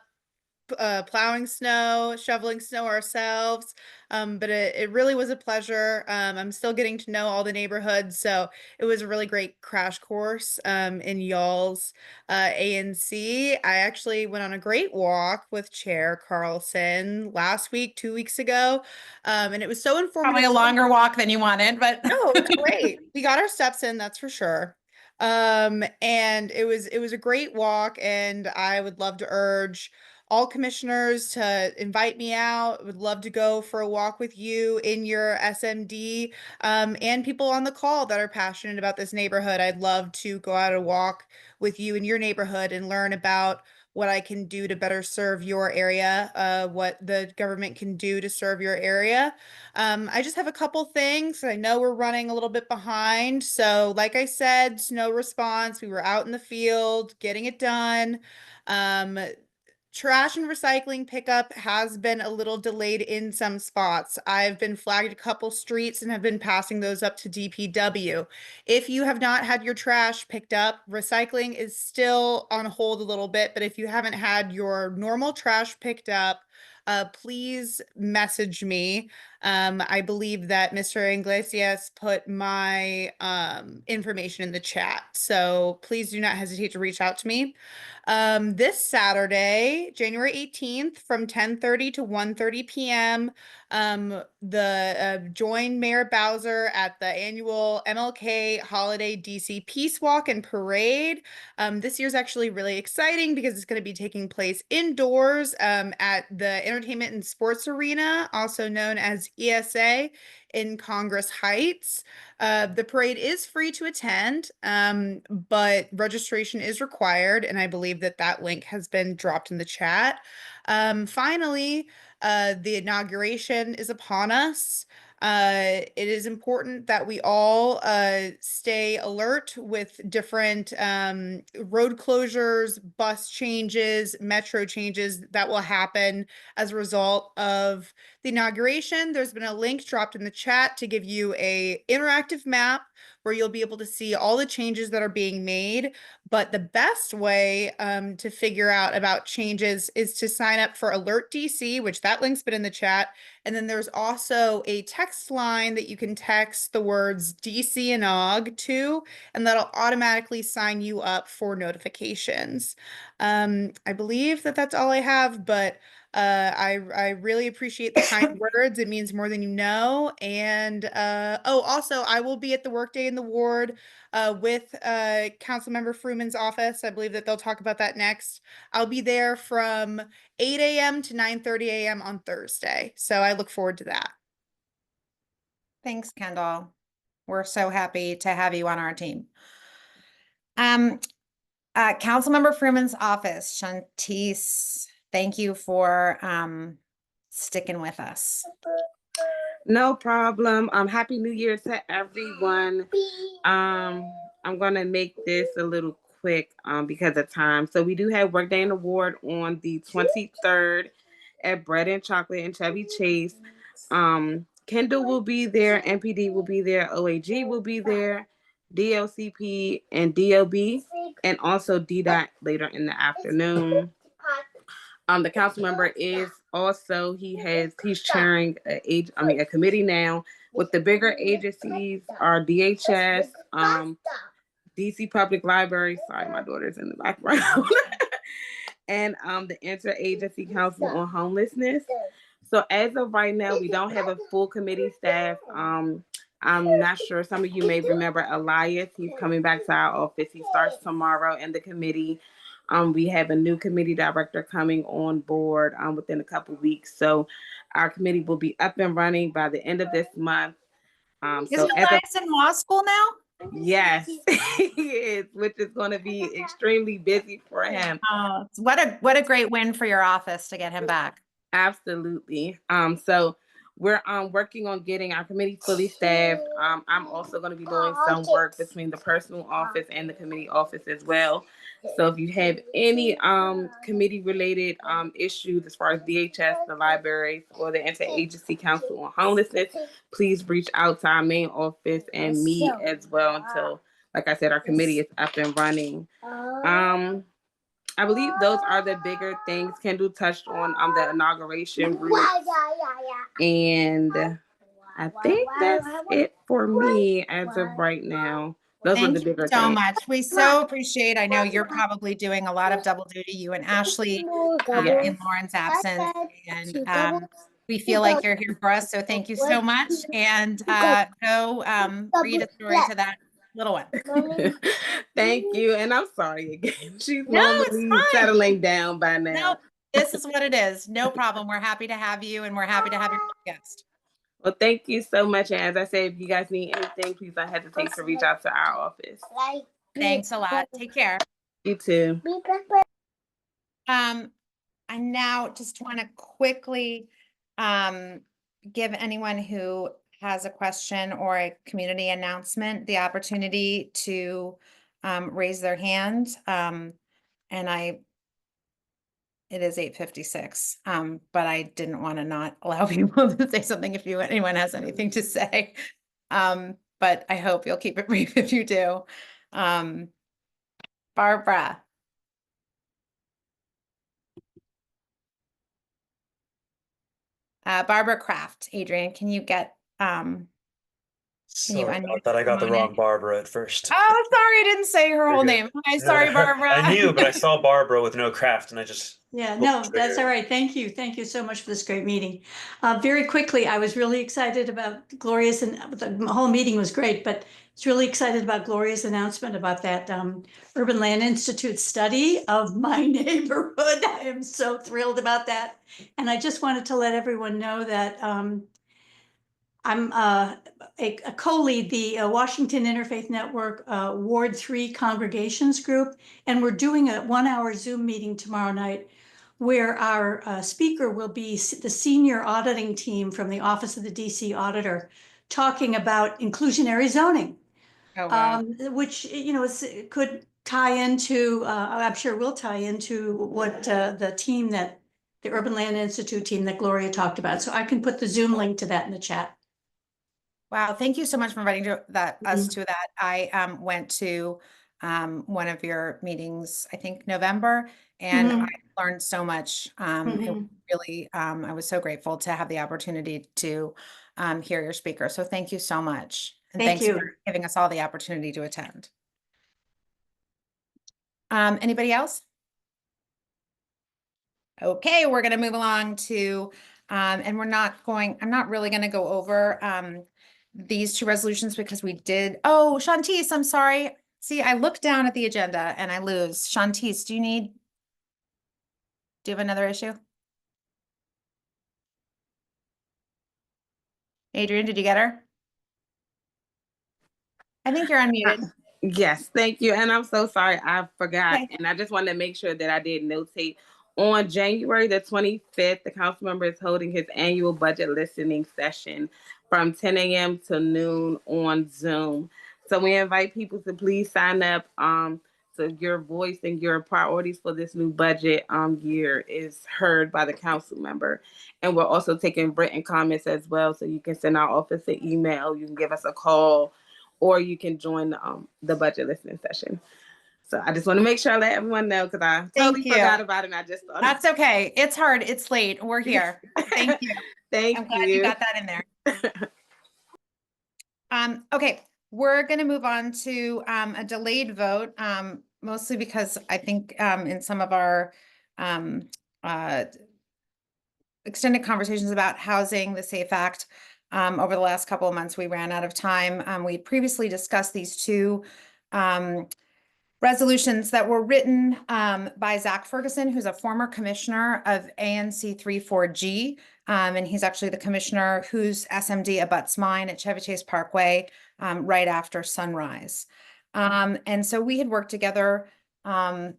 plowing snow, shoveling snow ourselves. But it really was a pleasure. I'm still getting to know all the neighborhoods, so it was a really great crash course in y'all's ANC. I actually went on a great walk with Chair Carlson last week, 2 weeks ago, and it was so informative. Probably a longer walk than you wanted, but no, it was great. We got our steps in, that's for sure. And it was a great walk, and I would love to urge all commissioners to invite me out. Would love to go for a walk with you in your SMD, and people on the call that are passionate about this neighborhood. I'd love to go out and walk with you in your neighborhood and learn about what I can do to better serve your area, what the government can do to serve your area. I just have a couple things. I know we're running a little bit behind. So like I said, snow response, we were out in the field getting it done. Trash and recycling pickup has been a little delayed in some spots. I've been flagged a couple streets and have been passing those up to DPW. If you have not had your trash picked up, recycling is still on hold a little bit, but if you haven't had your normal trash picked up, please message me. I believe that Mr. Iglesias put my information in the chat, so please do not hesitate to reach out to me. This Saturday, January 18th, from 10:30 to 1:30 p.m., join Mayor Bowser at the annual MLK Holiday DC Peace Walk and Parade. This year's actually really exciting because it's going to be taking place indoors at the Entertainment and Sports Arena, also known as ESA, in Congress Heights. The parade is free to attend, but registration is required, and I believe that link has been dropped in the chat. Finally, the inauguration is upon us. It is important that we all stay alert with different road closures, bus changes, metro changes that will happen as a result of the inauguration. There's been a link dropped in the chat to give you a interactive map where you'll be able to see all the changes that are being made. But the best way to figure out about changes is to sign up for Alert DC, which that link's been in the chat. And then there's also a text line that you can text the words DC and OG to, and that'll automatically sign you up for notifications. I believe that that's all I have, but I really appreciate the kind words. It means more than you know. And oh, also, I will be at the Workday in the Ward with Councilmember Fruman's office. I believe that they'll talk about that next. I'll be there from 8 a.m. to 9:30 a.m. on Thursday. So I look forward to that. Thanks, Kendall. We're so happy to have you on our team. Councilmember Fruman's office, Shantice, thank you for sticking with us. No problem. Happy New Year to everyone. I'm gonna make this a little quick because of time. So we do have Workday and Award on the 23rd at Bread and Chocolate in Chevy Chase. Kendall will be there, NPD will be there, OAG will be there, DLCP and DOB, and also DDOT later in the afternoon. The council member is also, he's chairing a committee now with the bigger agencies are DHS, DC Public Library, sorry, my daughter's in the background, and the Interagency Council on Homelessness. So as of right now, we don't have a full committee staff. I'm not sure, some of you may remember Elias, he's coming back to our office. He starts tomorrow in the committee. We have a new committee director coming on board within a couple weeks. So our committee will be up and running by the end of this month. Isn't Elias in law school now? Yes, he is, which is going to be extremely busy for him. What a great win for your office to get him back. Absolutely. So we're working on getting our committee fully staffed. I'm also going to be doing some work between the personal office and the committee office as well. So if you have any committee related issues as far as DHS, the libraries, or the Interagency Council on Homelessness, please reach out to our main office and me as well until, like I said, our committee is up and running. I believe those are the bigger things. Kendall touched on the inauguration route. And I think that's it for me as of right now. Those were the Thank you bigger so things. much. We so appreciate, I know you're probably doing a lot of double duty, you and Ashley, in Lauren's absence. And we feel like you're here for us. So thank you so much. And go read a story to that little one. Thank you. And I'm sorry again. She's No, it's normally fine. settling down by now. No, this is what it is. No problem. We're happy to have you and we're happy to have your guest. Well, thank you so much. And as I said, if you guys need anything, please don't hesitate to reach out to our office. Thanks a lot. Take care. You too. I now just want to quickly give anyone who has a question or a community announcement the opportunity to raise their hand. It is 8:56, but I didn't want to not allow people to say something if anyone has anything to say. But I hope you'll keep it brief if you do. Barbara. Barbara Kraft. Adrian, can you get Sorry about that. I got the wrong Barbara at first. Oh, sorry, I didn't say her whole name. I'm sorry, Barbara. I knew, but I saw Barbara with no Kraft, and I just no, that's all right. Thank you. Thank you so much for this great meeting. Very quickly, I was really excited about Gloria's, and the whole meeting was great, but it's really excited about Gloria's announcement about that Urban Land Institute study of my neighborhood. I am so thrilled about that. And I just wanted to let everyone know that I'm a co-lead the Washington Interfaith Network Ward 3 Congregations Group, and we're doing a 1-hour Zoom meeting tomorrow night where our speaker will be the senior auditing team from the Office of the DC Auditor talking about inclusionary zoning, which, could tie into, I'm sure will tie into what the team that, the Urban Land Institute team that Gloria talked about. So I can put the Zoom link to that in the chat. Wow, thank you so much for inviting us Mhm. to that. I went to one of your meetings, I think November, and I Mhm. learned so much. It Mhm. really, I was so grateful to have the opportunity to hear your speaker. So thank you so much. And Thank thanks for you. giving us all the opportunity to attend. Anybody else? Okay, we're going to move along to, and I'm not really going to go over these two resolutions because we did, oh, Shantice, I'm sorry. See, I look down at the agenda and I lose. Shantice, do you have another issue? Adrian, did you get her? I think you're unmuted. Yes, thank you. And I'm so sorry, I forgot. Okay. And I just wanted to make sure that I did notate. On January the 25th, the council member is holding his annual budget listening session from 10 a.m. to noon on Zoom. So we invite people to please sign up. So your voice and your priorities for this new budget year is heard by the council member. And we're also taking written comments as well. So you can send our office an email, you can give us a call, or you can join the budget listening session. So I just want to make sure I let everyone know because I totally Thank you. forgot about it and I just thought That's okay. It's hard. It's late. We're here. Thank you. Thank I'm glad you got that in there. Okay, we're going to move on to a delayed vote, mostly because I think in some of our extended conversations about housing, the SAFE Act, over the last couple of months, we ran out of time. We previously discussed these two resolutions that were written by Zach Ferguson, who's a former commissioner of ANC3F, and he's actually the commissioner whose SMD abuts mine at Chevy Chase Parkway right after sunrise. And so we had worked together on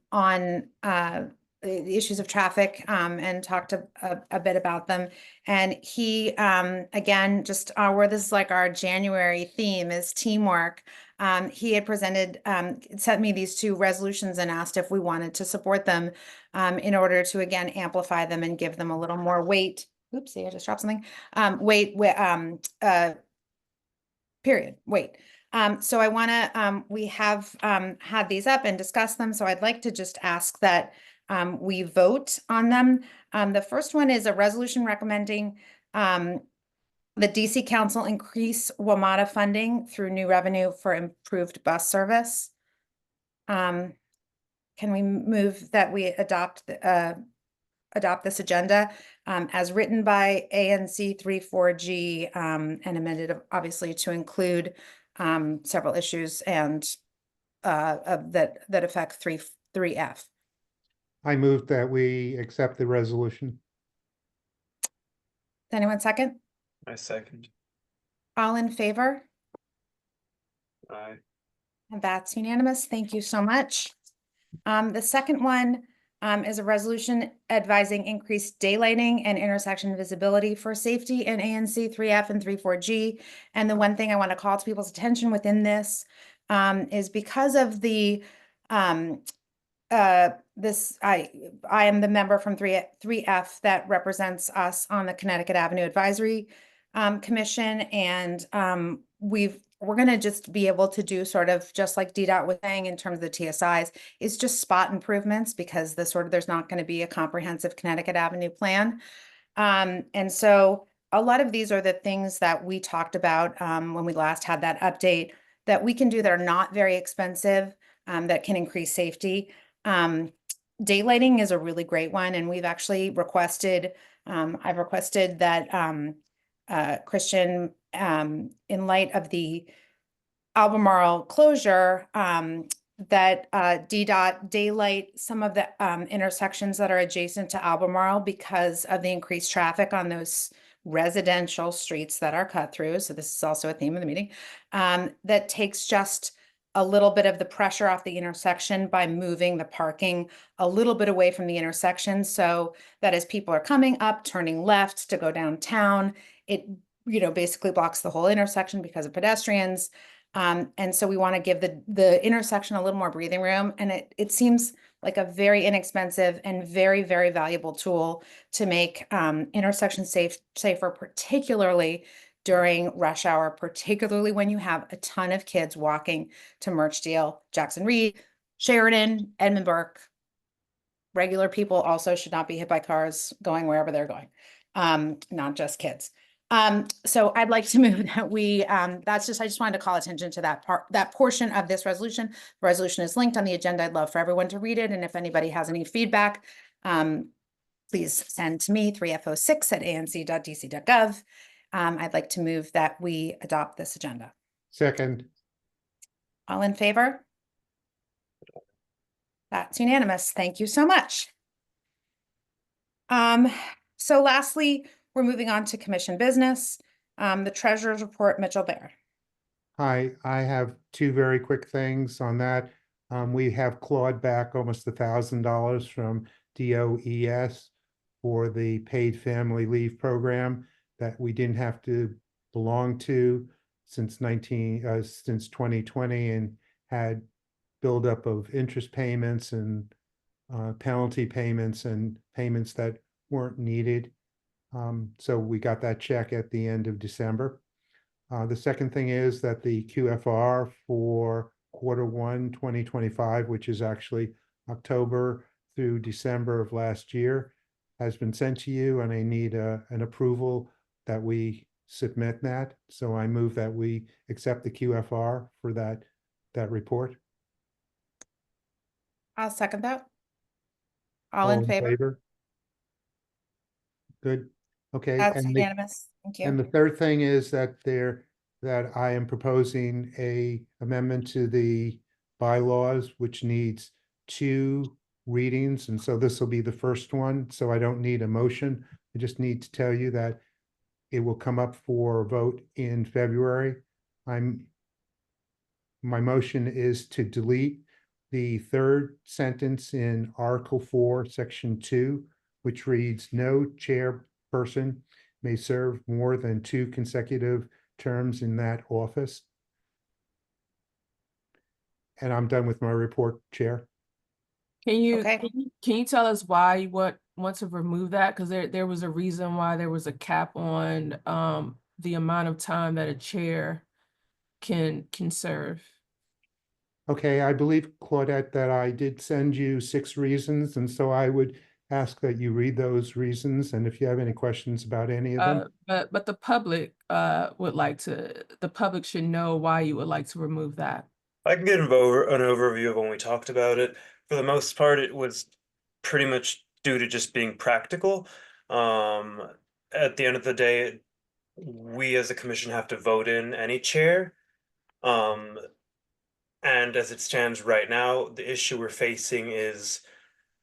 the issues of traffic and talked a bit about them. And he, again, just where this is like our January theme is teamwork. He had presented, sent me these two resolutions and asked if we wanted to support them in order to, again, amplify them and give them a little more weight. Oopsie, I just dropped something. Period. Wait. So I want to, we have had these up and discussed them. So I'd like to just ask that we vote on them. The first one is a resolution recommending the DC Council increase WMATA funding through new revenue for improved bus service. Can we move that we adopt this agenda as written by ANC3F and amended obviously to include several issues and that affect 3F. I move that we accept the resolution. Anyone second? I second. All in favor? Aye. And that's unanimous. Thank you so much. The second one is a resolution advising increased daylighting and intersection visibility for safety in ANC3F and 3F. And the one thing I want to call to people's attention within this is because of the I am the member from 3F that represents us on the Connecticut Avenue Advisory Commission, and we're going to just be able to do sort of just like DDOT was saying in terms of the TSIs, is just spot improvements because there's not going to be a comprehensive Connecticut Avenue plan. And so a lot of these are the things that we talked about when we last had that update that we can do that are not very expensive, that can increase safety. Daylighting is a really great one, and we've actually requested, I've requested that Christian, in light of the Albemarle closure, that DDOT daylight some of the intersections that are adjacent to Albemarle because of the increased traffic on those residential streets that are cut through. So this is also a theme of the meeting, that takes just a little bit of the pressure off the intersection by moving the parking a little bit away from the intersection, so that as people are coming up, turning left to go downtown, it basically blocks the whole intersection because of pedestrians. And so we want to give the intersection a little more breathing room. And it seems like a very inexpensive and very, very valuable tool to make intersections safer, particularly during rush hour, particularly when you have a ton of kids walking to Birchdale, Jackson Reed, Sheridan, Edmund Burke. Regular people also should not be hit by cars going wherever they're going, not just kids. So I'd like to move that we, I just wanted to call attention to that portion of this resolution. The resolution is linked on the agenda. I'd love for everyone to read it. And if anybody has any feedback, please send to me 3F06@anc.dc.gov. I'd like to move that we adopt this agenda. Second. All in favor? That's unanimous. Thank you so much. So lastly, we're moving on to commission business. The treasurer's report, Mitchell Baird. Hi, I have two very quick things on that. We have clawed back almost $1,000 from DOES for the paid family leave program that we didn't have to belong to since 2020 and had buildup of interest payments and penalty payments and payments that weren't needed. So we got that check at the end of December. The second thing is that the QFR for Q1 2025, which is actually October through December of last year, has been sent to you, and I need an approval that we submit that. So I move that we accept the QFR for that report. I'll second that. All in favor? Good. Okay. That's and unanimous. Thank you. And the third thing is that I am proposing a amendment to the bylaws, which needs 2 readings. And so this will be the first one. So I don't need a motion. I just need to tell you that it will come up for a vote in February. My motion is to delete the third sentence in Article 4, Section 2, which reads, "No chairperson may serve more than 2 consecutive terms in that office." And I'm done with my report, Chair. Can you Okay. can you tell us why you want to remove that? Because there was a reason why there was a cap on the amount of time that a chair can serve. Okay, I believe, Claudette, that I did send you 6 reasons, and so I would ask that you read those reasons, and if you have any questions about any of them. But the public the public should know why you would like to remove that. I can give an overview of when we talked about it. For the most part, it was pretty much due to just being practical. At the end of the day, we as a commission have to vote in any chair. And as it stands right now, the issue we're facing is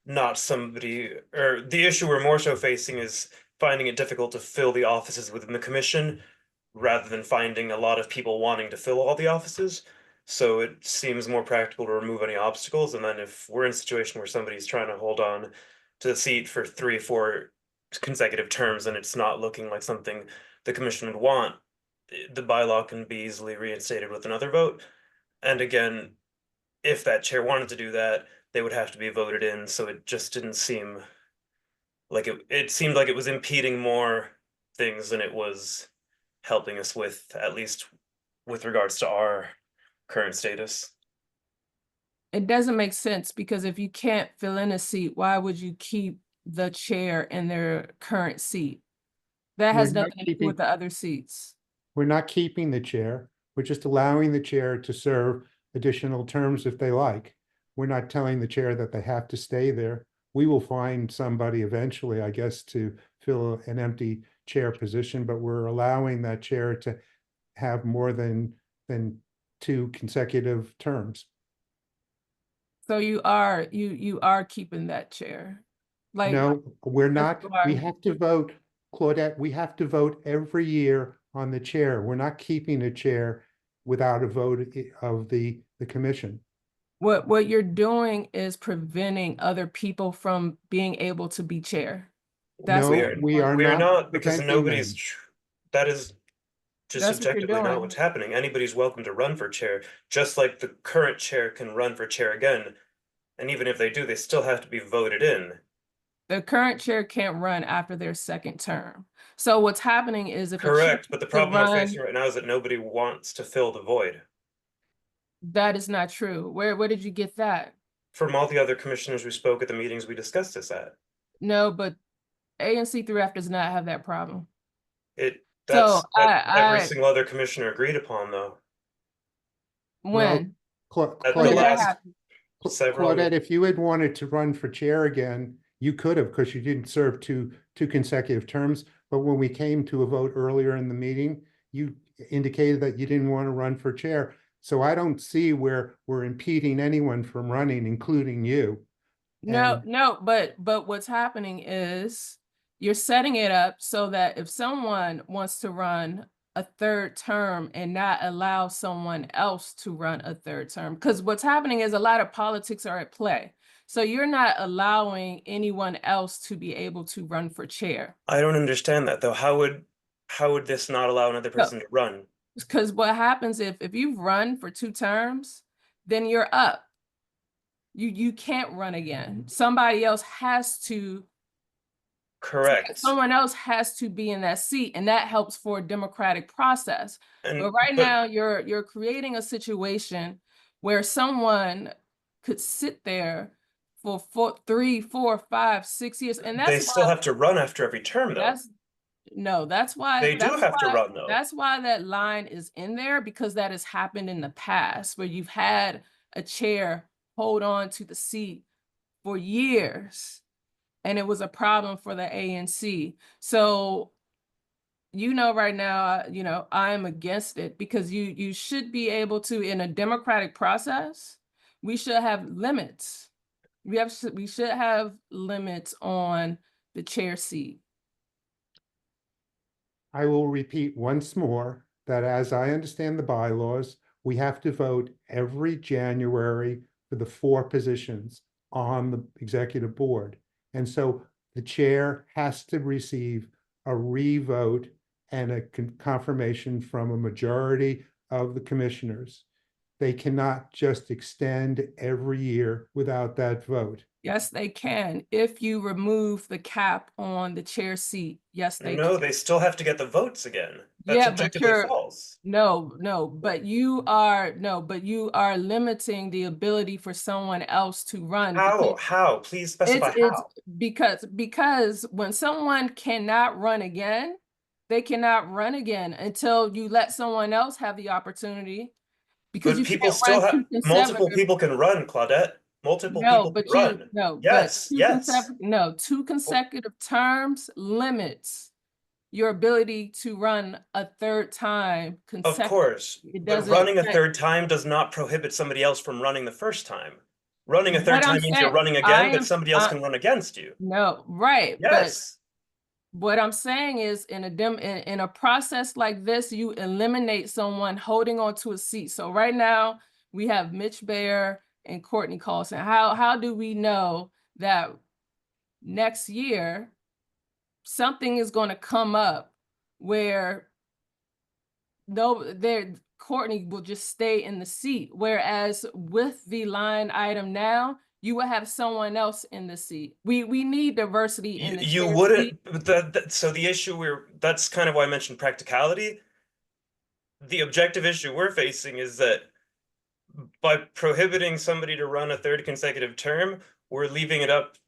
not somebody, or the issue we're more so facing is finding it difficult to fill the offices within the commission rather than finding a lot of people wanting to fill all the offices. So it seems more practical to remove any obstacles. And then if we're in a situation where somebody's trying to hold on to the seat for 3 or 4 consecutive terms and it's not looking like something the commission would want, the bylaw can be easily reinstated with another vote. And again, if that chair wanted to do that, they would have to be voted in. So it just didn't seem like it seemed like it was impeding more things than it was helping us with, at least with regards to our current status. It doesn't make sense because if you can't fill in a seat, why would you keep the chair in their current seat? That has We're not nothing to do with the other seats. We're not keeping the chair. We're just allowing the chair to serve additional terms if they like. We're not telling the chair that they have to stay there. We will find somebody eventually, I guess, to fill an empty chair position, but we're allowing that chair to have more than 2 consecutive terms. So you are keeping that chair. Like, no, we're yes, not. you are. We have to vote, Claudette. We have to vote every year on the chair. We're not keeping a chair without a vote of the commission. What you're doing is preventing other people from being able to be chair. That's No, what we are not, because preventing nobody's them. that is just That's what you're objectively not doing. what's happening. Anybody's welcome to run for chair, just like the current chair can run for chair again. And even if they do, they still have to be voted in. The current chair can't run after their second term. So what's happening is if a chair Correct, but the to problem we're run, facing right now is that nobody wants to fill the void. that is not true. Where did you get that? From all the other commissioners who spoke at the meetings we discussed this at. No, but ANC3F does not have that problem. That's So what every I single other commissioner agreed upon, though. when At when the did that last happen? several. Claudette, if you had wanted to run for chair again, you could have, because you didn't serve two consecutive terms. But when we came to a vote earlier in the meeting, you indicated that you didn't want to run for chair. So I don't see where we're impeding anyone from running, including you. No, but what's happening is you're setting it up so that if someone wants to run a third term and not allow someone else to run a third term, because what's happening is a lot of politics are at play. So you're not allowing anyone else to be able to run for chair. I don't understand that though. How would this not allow another person to run? Because what happens if you've run for 2 terms, then you're up. You can't run again. Somebody else has to. Correct. Someone else has to be in that seat, and that helps for a democratic process. And, but right now, you're creating a situation where someone could sit there for 3, 4, 5, 6 years, and that's they still have to run after every term, though. That's why they do have to run, though. That's why that line is in there, because that has happened in the past where you've had a chair hold on to the seat for years. And it was a problem for the ANC. So, right now, I'm against it because you should be able to, in a democratic process, we should have limits. We should have limits on the chair seat. I will repeat once more that as I understand the bylaws, we have to vote every January for the 4 positions on the executive board. And so the chair has to receive a re-vote and a confirmation from a majority of the commissioners. They cannot just extend every year without that vote. Yes, they can. If you remove the cap on the chair seat, yes, they can. No, they still have to get the votes again. That's objectively false. But you are limiting the ability for someone else to run. How? Please specify how. Because when someone cannot run again, they cannot run again until you let someone else have the opportunity. Because but people still have multiple people can run, Claudette. Multiple people can run. Yes. 2 consecutive terms limits your ability to run a third time consecutively. Of course, but running a third time does not prohibit somebody else from running the first time. Running a third time means you're running again, but somebody else can run against you. No, right. Yes. But what I'm saying is in a process like this, you eliminate someone holding on to a seat. So right now we have Mitch Baer and Courtney Carlson. How do we know that next year something is going to come up where Courtney will just stay in the seat, whereas with the line item now, you will have someone else in the seat. We need diversity in the you wouldn't. So the issue that's kind of why I mentioned practicality. The objective issue we're facing is that by prohibiting somebody to run a 3rd consecutive term, we're leaving it up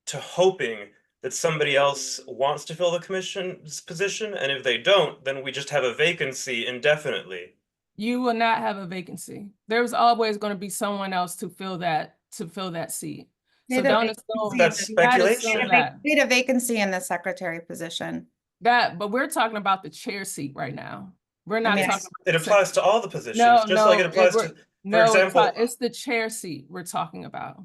to hoping that somebody else wants to fill the commission's position, and if they don't, then we just have a vacancy indefinitely. You will not have a vacancy. There's always going to be someone else to fill that seat. So don't assume that's speculation. We need a vacancy in the secretary position. But we're talking about the chair seat right now. We're not talking about it applies to all the positions, like it applies to, for example, it's the chair seat we're talking about.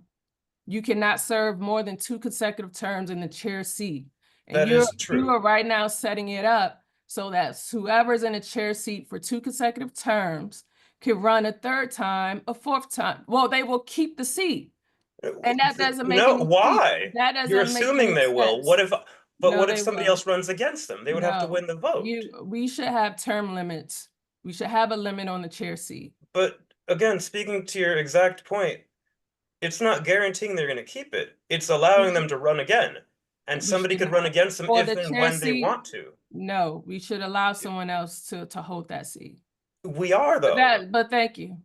You cannot serve more than 2 consecutive terms in the chair seat. And that is true. You are right now setting it up so that whoever's in a chair seat for 2 consecutive terms can run a 3rd time, a 4th time. Well, they will keep the seat. And that doesn't make any why? sense. That doesn't You're make assuming any they sense. will. What if somebody else runs against them? They would have to win the vote. We should have term limits. We should have a limit on the chair seat. But again, speaking to your exact point, it's not guaranteeing they're going to keep it. It's allowing them to run again. And We somebody should could run against them for if the and chair when they seat. want to. No, we should allow someone else to hold that seat. We are though. But thank you.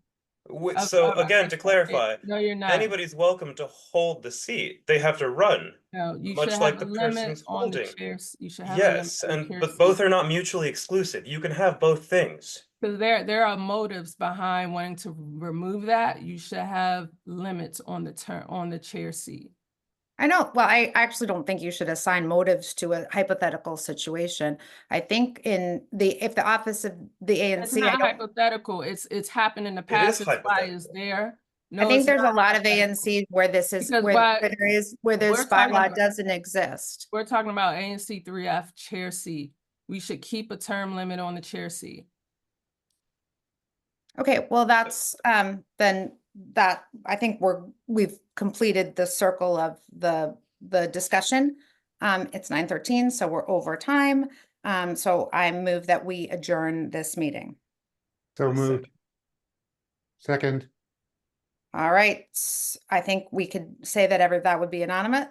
So again, to clarify, No, you're not. anybody's welcome to hold the seat. They have to run. No, you much should like have the a person limit who's on the holding. chairs. You should have a limit Yes, on the and chair but both seat. are not mutually exclusive. You can have both things. Because there are motives behind wanting to remove that. You should have limits on the chair seat. I know, well, I actually don't think you should assign motives to a hypothetical situation. I think if the office of the It's ANC, not hypothetical. It's happened in the It past. is It's why it's hypothetical. there. I No, think it's there's a not lot of hypothetical. ANCs where this is, Because where we're this bylaw talking- doesn't exist. We're talking about ANC3F chair seat. We should keep a term limit on the chair seat. Okay, well, that's, then that, I think we've completed the circle of the discussion. It's 9:13, so we're over time. So I move that we adjourn this meeting. So moved. Second. All right, I think we could say that that would be unanimous.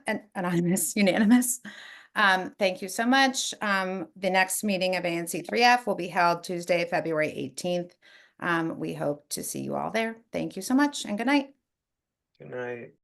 Thank you so much. The next meeting of ANC3F will be held Tuesday, February 18th. We hope to see you all there. Thank you so much and good night. Good night.